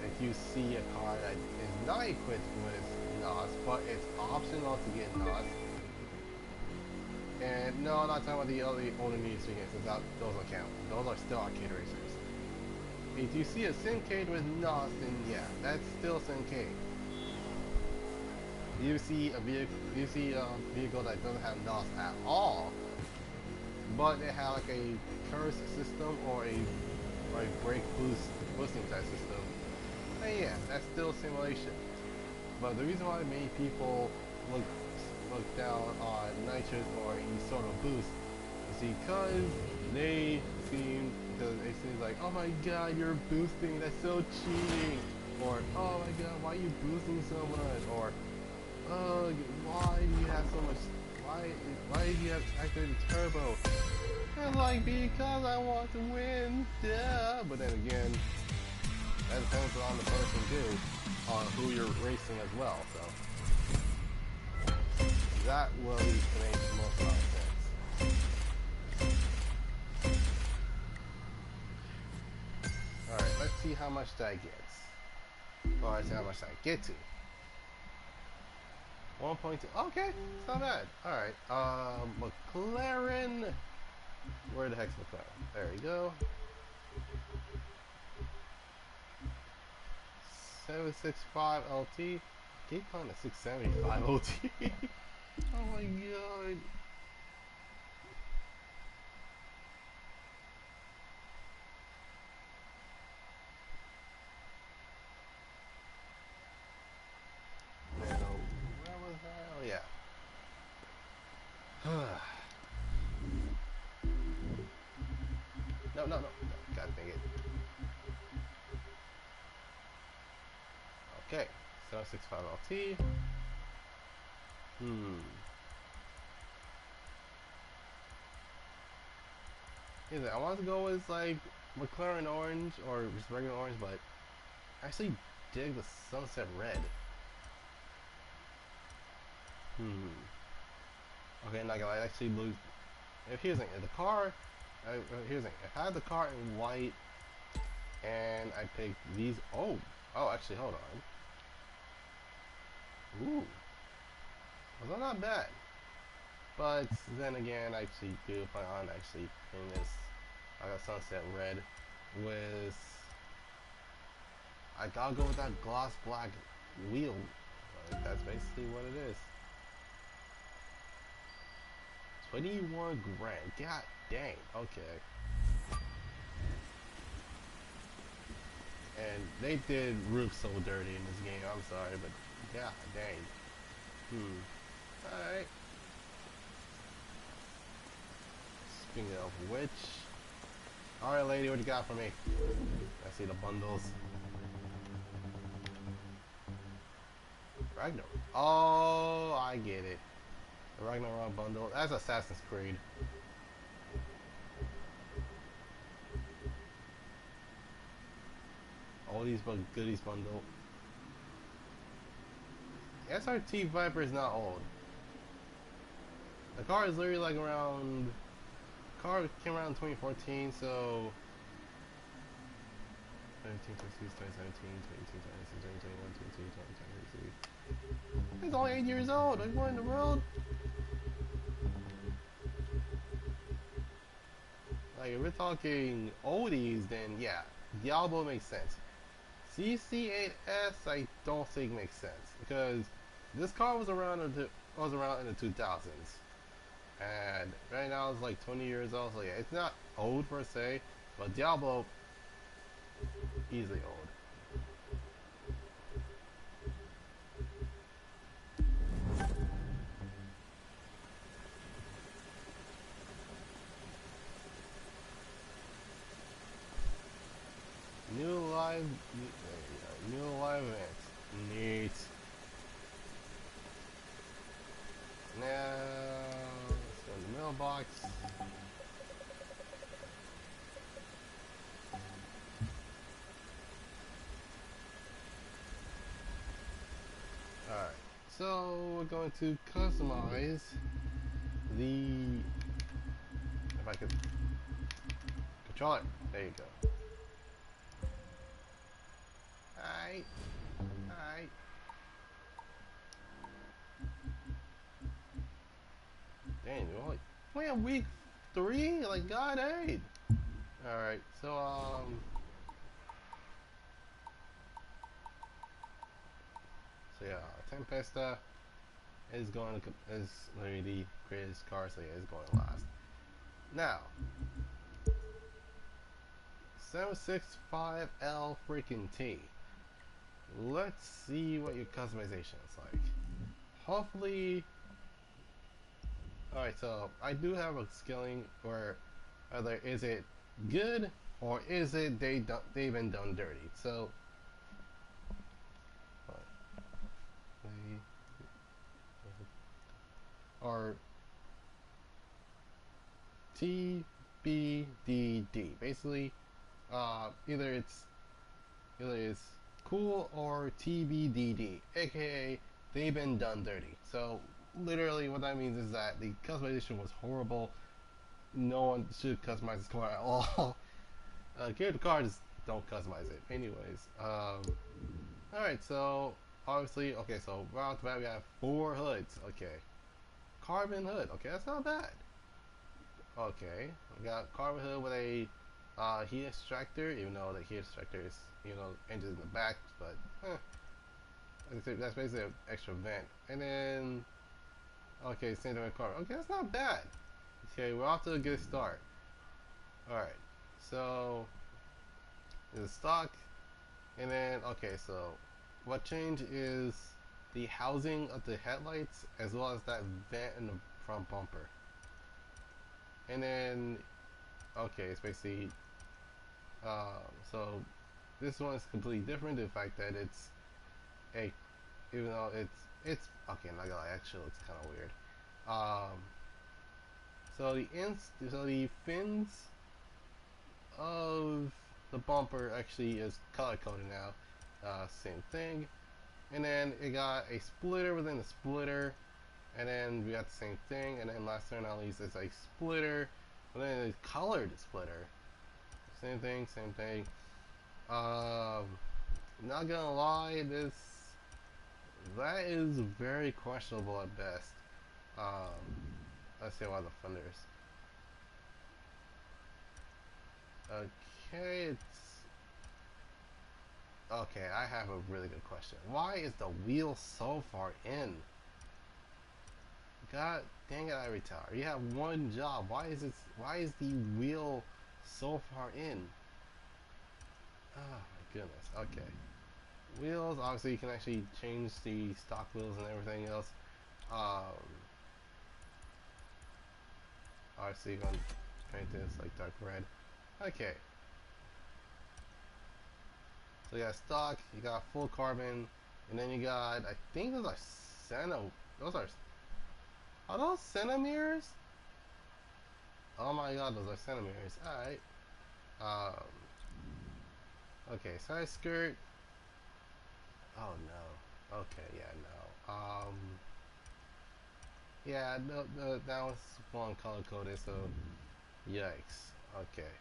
If you see a car that is not equipped with NOS, but it's optional to get NOS, and no, I'm not talking about the other older Need for Speed games, those don't count. Those are still arcade racers. If you see a Simcade with NOS, then yeah, that's still Simcade. You see a vehicle that doesn't have NOS at all, but it has like a curse system or a brake boosting type system, then yeah, that's still simulation. But the reason why many people look down on nitrous or any sort of boost is because they seem like, oh my god, you're boosting, that's so cheating, or oh my god, why are you boosting so much, or why do you have so much, why why did you have activated turbo? And like, because I want to win, duh. But then again, that depends on the person too, on who you're racing as well. So that will make the most amount of sense. All right, let's see how much that gets. Or let's see how much I get to. 1.2. Okay, it's not bad. Alright, McLaren. Where the heck's McLaren? There we go. 765 LT. Keep on the 675 LT. Oh my god. Where was that? Oh yeah. No. God dang it. Okay. 765 LT. I want to go with like McLaren orange or just regular orange, but I actually dig the sunset red. Okay, not gonna lie, actually lose. Here's the thing, the car. Here's the thing. I had the car in white, and I picked these. Oh, actually, hold on. Ooh, well, they're not bad. But then again, I actually do plan on actually putting this. I got sunset red with. I gotta go with that gloss black wheel. That's basically what it is. 21 grand. God dang. Okay. And they did roof so dirty in this game. I'm sorry, but god dang. Alright. Speaking of which. Alright, lady, what you got for me? I see the bundles. Ragnarok. Oh, I get it. The Ragnarok bundle. That's Assassin's Creed. All these goodies bundle. SRT Viper is not old. The car is literally like around. The car came around in 2014, so. 2017, 2018, 2019, 2020, 2021, 2022, 2023. He's only 8 years old. Like, what in the world? Like, if we're talking oldies, then yeah, Diablo makes sense. CC8S, I don't think makes sense because this car was around in the 2000s, and right now it's like 20 years old. So yeah, it's not old per se, but Diablo easily old. New live events. Neat. Now, let's go in the mailbox. Alright, so we're going to customize the, if I could control it, there you go. Alright. Dang, you're only on week 3? Like, god dang. Alright, so, yeah, Tempesta is going to, is literally the greatest car, so yeah, it's going last. Now, 765L freaking T. Let's see what your customization is like. Hopefully, alright, so I do have a skilling where either is it good or is it they've been done dirty. So, or TBDD. Basically, either it's cool or TBDD, aka they've been done dirty. So literally, what that means is that the customization was horrible. No one should customize this car at all. Give the car, just don't customize it. Anyways, alright, so obviously, okay, so right off the bat we have 4 hoods. Okay, carbon hood. Okay, that's not bad. Okay, we got carbon hood with a heat extractor, even though the heat extractor is, engine in the back, but that's basically an extra vent. And then, okay, same thing with carbon. Okay, that's not bad. Okay, we're off to a good start. Alright, so the stock, and then, okay, so what changed is the housing of the headlights as well as that vent in the front bumper. And then, okay, it's basically, so this one is completely different. The fact that it's a, even though it's okay, I'm not gonna lie, actually looks kind of weird. So the fins of the bumper actually is color coded now. Same thing. And then it got a splitter within a splitter, and then we got the same thing. And then last but not least, it's a splitter, but then a colored splitter. Same thing, same thing. Not gonna lie, that is very questionable at best. Let's see about the fenders. Okay, okay. I have a really good question. Why is the wheel so far in? God dang it, Irritar. You have one job. Why is the wheel so far in? Oh my goodness. Okay. Wheels, obviously you can actually change the stock wheels and everything else. Obviously you're gonna paint this like dark red. Okay. So you got stock, you got full carbon, and then you got, I think those are are those centimeters? Oh my god, those are centimeters. Alright. Okay, side skirt. Oh no. Okay, yeah, no. Yeah, no, that was one color coded, so yikes. Okay.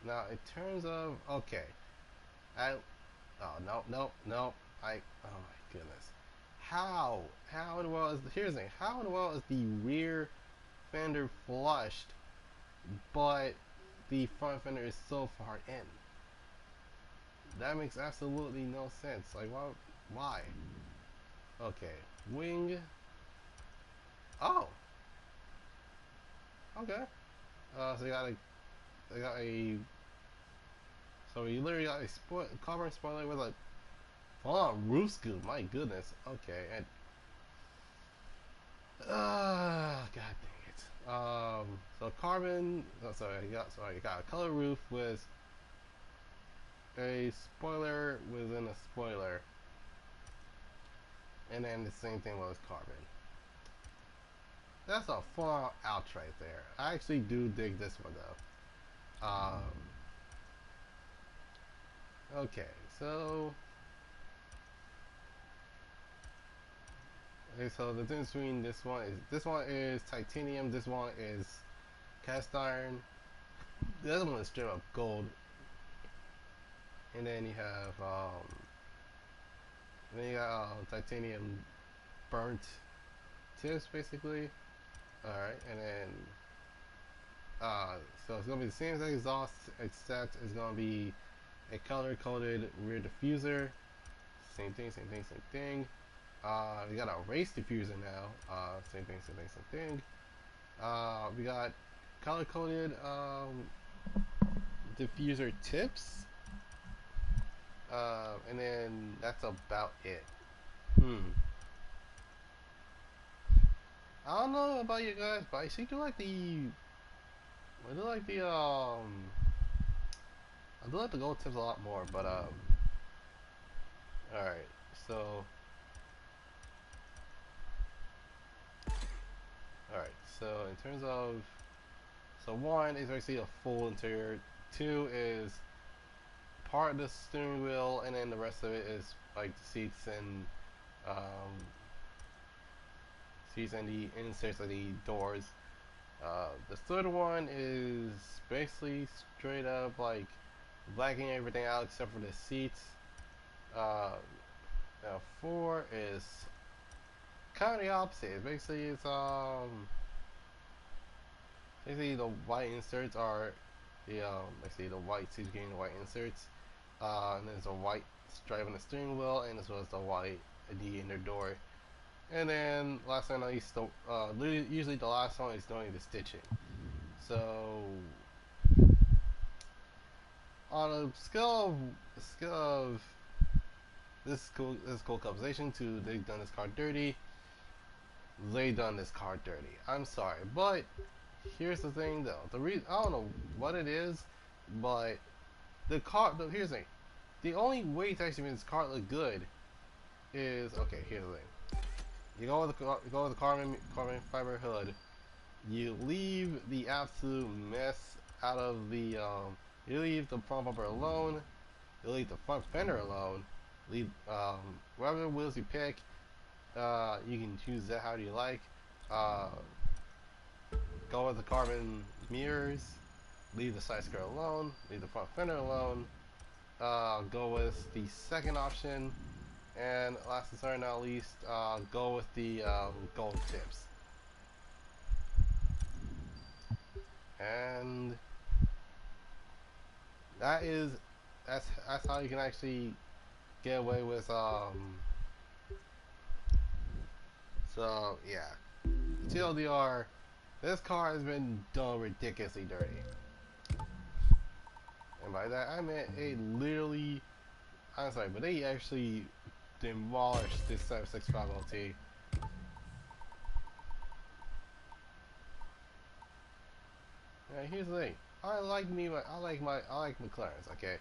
Now, in terms of, okay. Oh, no, no, no. Oh my goodness. How in the world here's the thing. How in the world is the rear fender flushed, but the front fender is so far in? That makes absolutely no sense. Like, why? Okay, wing. Oh, okay. So you literally got a carbon spoiler with a full-on roof scoop. My goodness. Okay, and god dang it. So carbon. Oh, you got a color roof with a spoiler within a spoiler, and then the same thing with carbon. That's a full out right there. I actually do dig this one though. Okay, so the difference between this one is titanium, this one is cast iron, the other one is straight up gold, and then you have titanium burnt tips basically. All right, and then so it's gonna be the same exact exhaust, except it's gonna be a color coded rear diffuser. Same thing, same thing, same thing. We got a race diffuser now. Same thing, same thing, same thing. We got color coded diffuser tips. And then that's about it. I don't know about you guys, but I seem to like I do like the gold tips a lot more, but alright, so in terms of So one is basically a full interior. Two is part of the steering wheel, and then the rest of it is like the seats and the inserts of the doors. The third one is basically straight up like blacking everything out except for the seats. Now four is kind of the opposite. Basically, it's basically the white inserts are the basically the white seats getting the white inserts. And there's a white stripe on the steering wheel, and as well as the white the inner door. And then last but not least, usually the last one is doing the stitching. So on a scale of this is cool customization to they've done this car dirty. They done this car dirty. I'm sorry, but here's the thing though. The reason I don't know what it is, but here's the thing. The only way to actually make this car look good is okay. Here's the thing. You go with the carbon fiber hood. You leave the absolute mess out of the. You leave the front bumper alone. You leave the front fender alone. Leave whatever wheels you pick. You can choose that how you like. Go with the carbon mirrors. Leave the side skirt alone. Leave the front fender alone. Go with the second option. And last and certainly not least, go with the gold tips. And that's how you can actually get away with so yeah. TLDR, this car has been done ridiculously dirty. And by that I meant it literally, I'm sorry, but they actually demolished this 765 LT. Now here's the thing. I like McLarens, okay?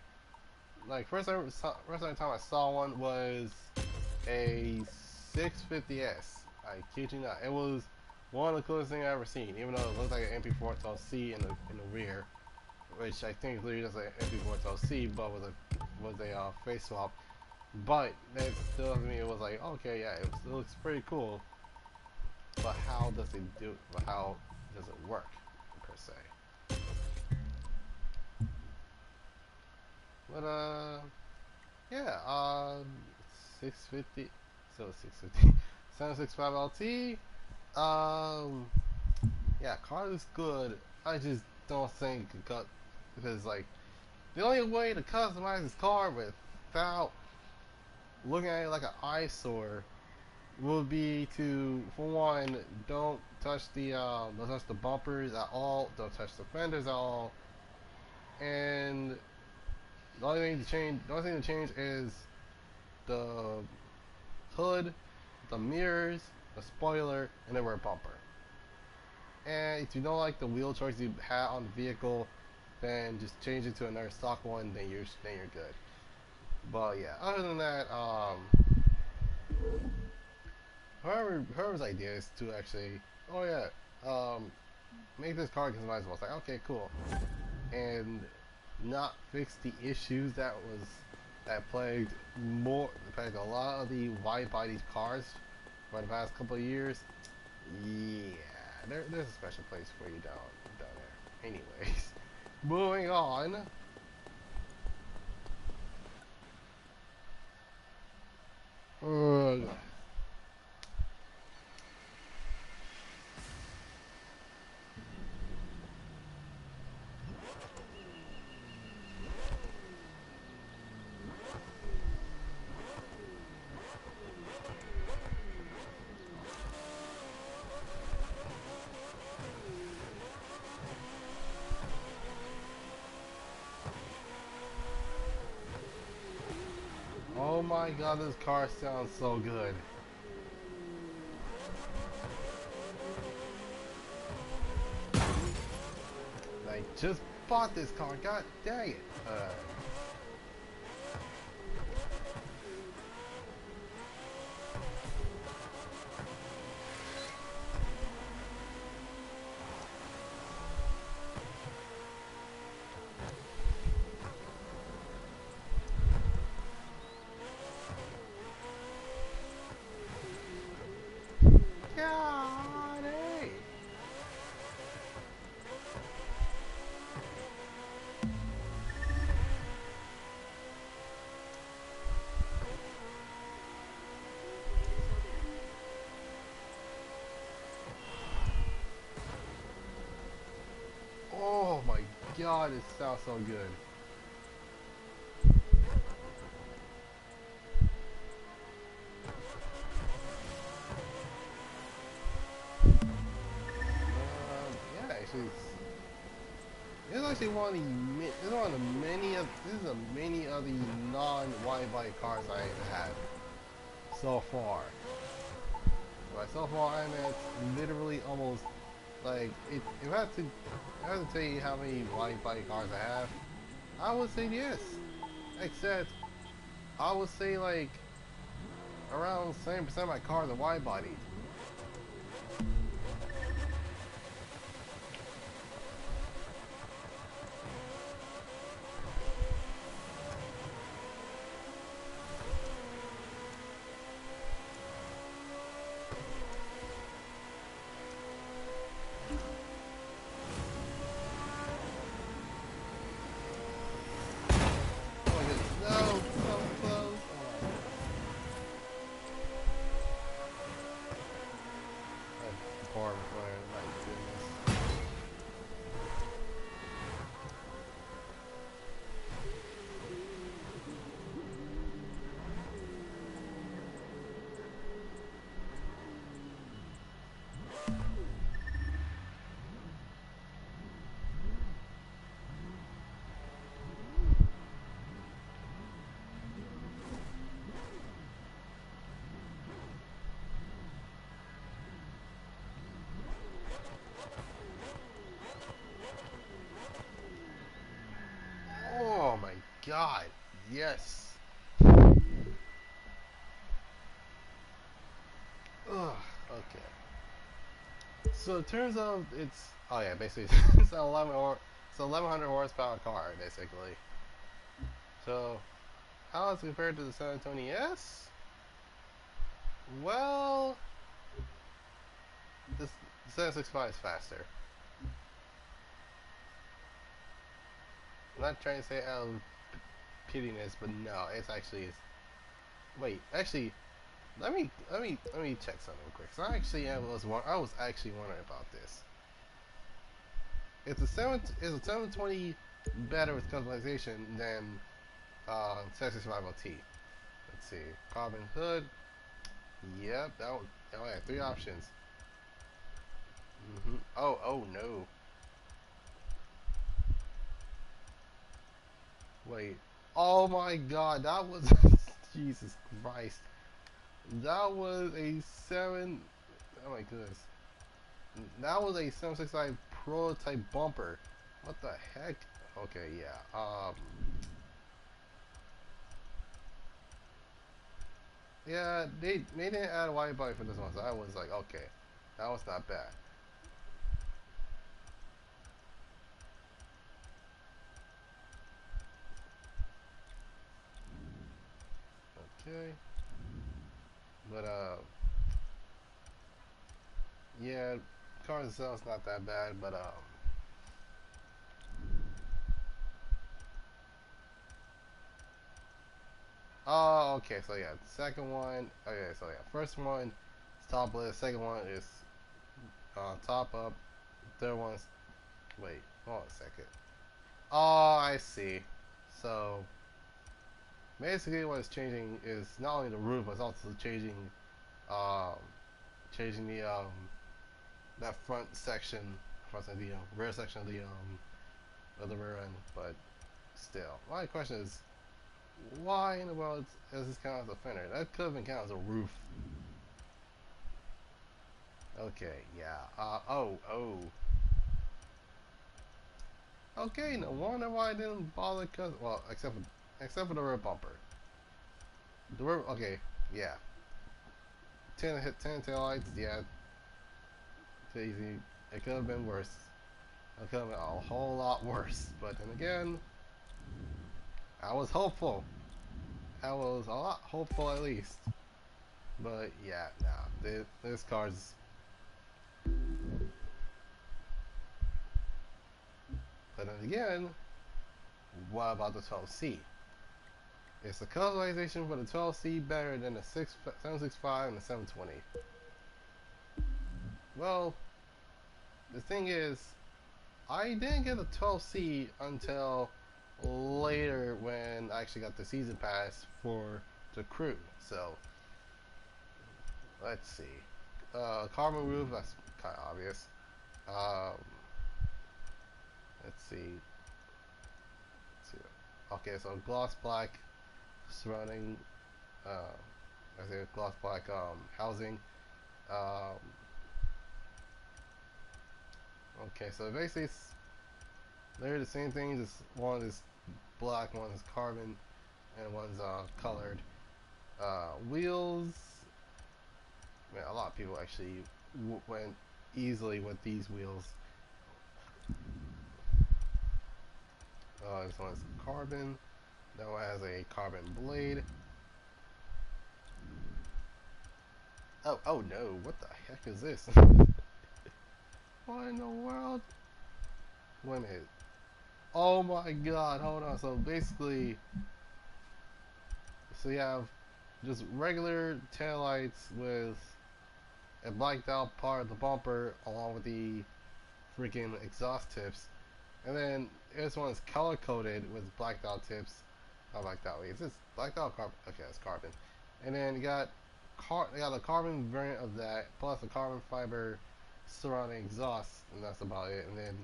Like first time I saw one was a 650S. I kid you not. It was one of the coolest things I've ever seen, even though it looked like an MP412C in the rear, which I think is literally just an MP412C, but with a face swap. But that still doesn't mean it was like, okay, yeah, it looks pretty cool. But how does it do? But how does it work per se? But yeah, 650, so 650, 765 LT. Yeah, car looks good. I just don't think because like the only way to customize this car without looking at it like an eyesore would be to, for one, don't touch the bumpers at all, don't touch the fenders at all, and the only thing to change is the hood, the mirrors, the spoiler, and the rear bumper. And if you don't like the wheel choice you had on the vehicle, then just change it to another stock one. Then you're good. But yeah, other than that, whoever's idea is to actually, oh yeah, make this car customizable. It's like, okay, cool, and not fix the issues that plagued a lot of the wide body cars for the past couple of years. Yeah, there's a special place for you down there. Anyways, moving on. Oh my god, this car sounds so good. I just bought this car, god dang it. god, it sounds so good. Yeah, actually, it's actually one of the it's one of the many of this is a many of the non-wide body cars I have had so far. But so far, I mean, it's literally almost like if I had to tell you how many wide body cars I have, I would say yes. Except I would say like around 70% of my cars are wide body. Oh my goodness, no, so close. Oh my, that's horrible flare, my goodness. Oh my god, yes. Ugh, okay. So in terms of it's oh yeah, basically it's 1100 horsepower car basically. So how is it compared to the San Antonio S? Well, this the 765 is faster. I'm not trying to say out of pittiness, but no, it's actually is. Wait, actually, let me check something real quick. So I was actually wondering about this. Is a 720 better with customization than 765 LT? Let's see, carbon hood. Yep, that one. Oh yeah, three options. Oh no. Wait. Oh my god, that was Jesus Christ. That was a seven. Oh my goodness. That was a 765 prototype bumper. What the heck? Okay, yeah. Yeah, they didn't add a white body for this one, so I was like, okay, that was not bad. Okay, but yeah, car itself is not that bad, but oh, okay, so yeah, second one. Okay, so yeah, first one is topless. Second one is top up. Third one's wait, hold on a second. Oh, I see. So basically, what it's changing is not only the roof, but it's also um, changing the that front of the rear section of the rear end. But still, my question is, why in the world does this count as a fender? That could have been counted as a roof. Okay, yeah. Oh. Okay, no wonder why I didn't bother. Cause well, except for the rear bumper. The rear. Okay, yeah. 10 tail lights. Yeah, it's easy. It could have been worse. It could have been a whole lot worse. But then again, I was hopeful. I was a lot hopeful at least. But yeah, nah. This car's. But then again, what about the 12C? Is the customization for the 12C better than the 765 and the 720? Well, the thing is, I didn't get the 12C until later when I actually got the season pass for the crew. So let's see. Carbon roof, that's kind of obvious. Let's see. Okay, so gloss black surrounding. I say gloss black housing. Um, okay, so basically they're the same things. Just one is black, one is carbon, and one's colored. Wheels. Man, a lot of people actually went easily with these wheels. This one's carbon. That one has a carbon blade. Oh no! What the heck is this? What in the world? Wait a minute. Oh my god! Hold on. So basically, you have just regular taillights with a blacked out part of the bumper along with the freaking exhaust tips. And then this one's color coded with blacked out tips. Not blacked out. Wait, is this blacked out carbon? Okay, it's carbon. And then you got a carbon variant of that, plus a carbon fiber surrounding exhaust, and that's about it. And then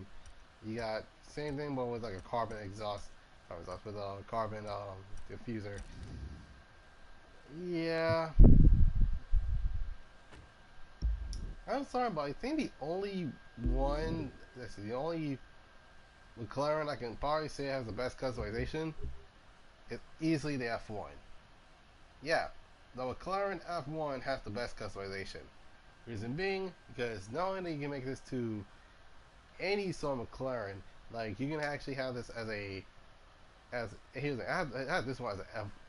you got same thing, but with like a carbon exhaust with a carbon diffuser. Yeah, I'm sorry, but I think the only one, the only McLaren I can probably say has the best customization is easily the F1. Yeah, the McLaren F1 has the best customization. Reason being, because not only you can make this to any sort of McLaren, like you can actually have this I have this one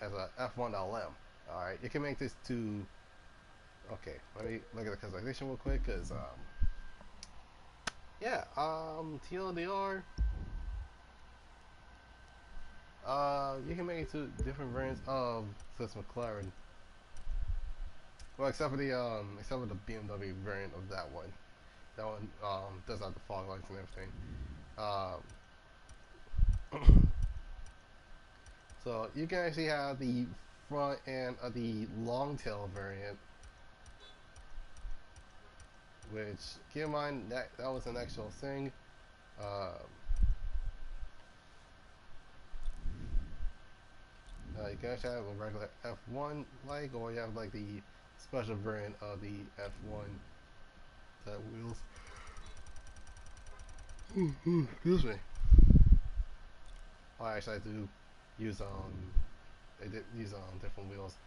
as a F1 LM. All right, you can make this to. Okay, let me look at the customization real quick, cause yeah, TLDR. You can make it to different variants of this McLaren. Well, except for the BMW variant of that one. That one does have the fog lights and everything. So you can actually have the front end of the long tail variant, which keep in mind that was an actual thing. You can actually have a regular F1 like, or you have like the special variant of the F1 type wheels. Excuse me. I actually do use different wheels.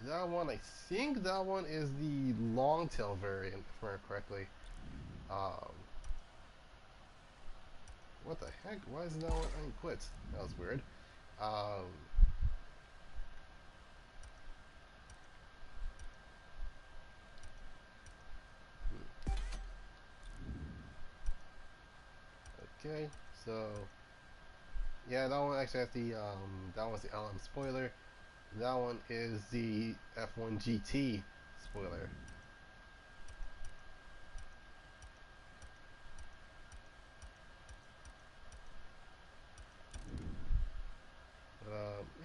That one, I think that one is the long tail variant, if I remember correctly. What the heck? Why is that one unquit? That was weird. Okay, so yeah, that one actually has that one's the LM spoiler. That one is the F1 GT spoiler.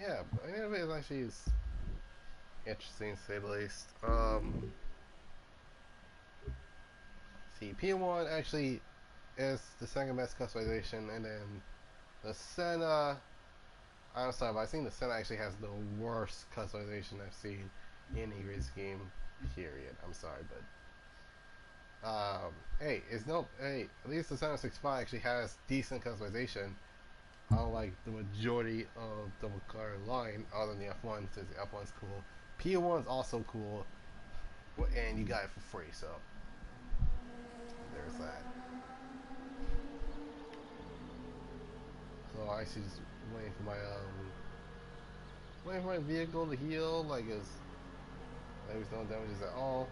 Yeah, anyway, it actually is interesting to say the least. See, P1 actually is the second best customization, and then the Senna. I'm sorry, but I think the Senna actually has the worst customization I've seen in a race game. Period. I'm sorry, but hey, at least the Senna 65 actually has decent customization. Unlike the majority of the McLaren line, other than the F1, since the F1's cool. P1's also cool, and you got it for free, so there's that. So I actually just waiting for my vehicle to heal, like there's no damages at all.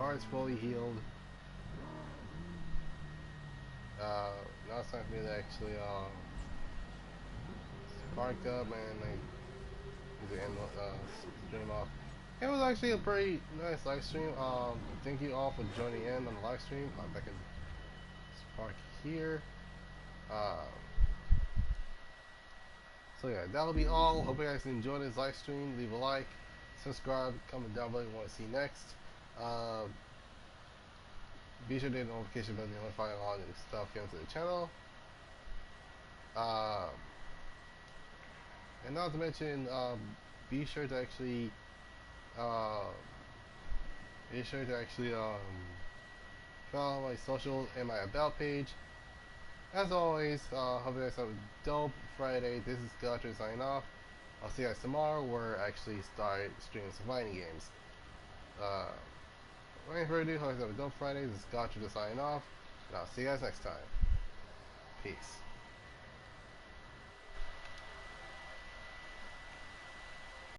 car is fully healed. Now it's time for me to actually spark up and like either end stream off. It was actually a pretty nice live stream. Thank you all for joining in on the live stream. I can spark here. So yeah, that'll be all. Hope you guys enjoyed this live stream. Leave a like, subscribe, comment down below what you want to see next. Be sure to hit the notification button to notify all new stuff here onto the channel. And not to mention, be sure to actually follow my socials and my about page. As always, hope you guys have a dope Friday. This is Goddrifter signing off. I'll see you guys tomorrow where I actually start streaming some fighting games. Without further ado, hope you guys have a dope Friday. This is Goddrifter signing off. And I'll see you guys next time. Peace.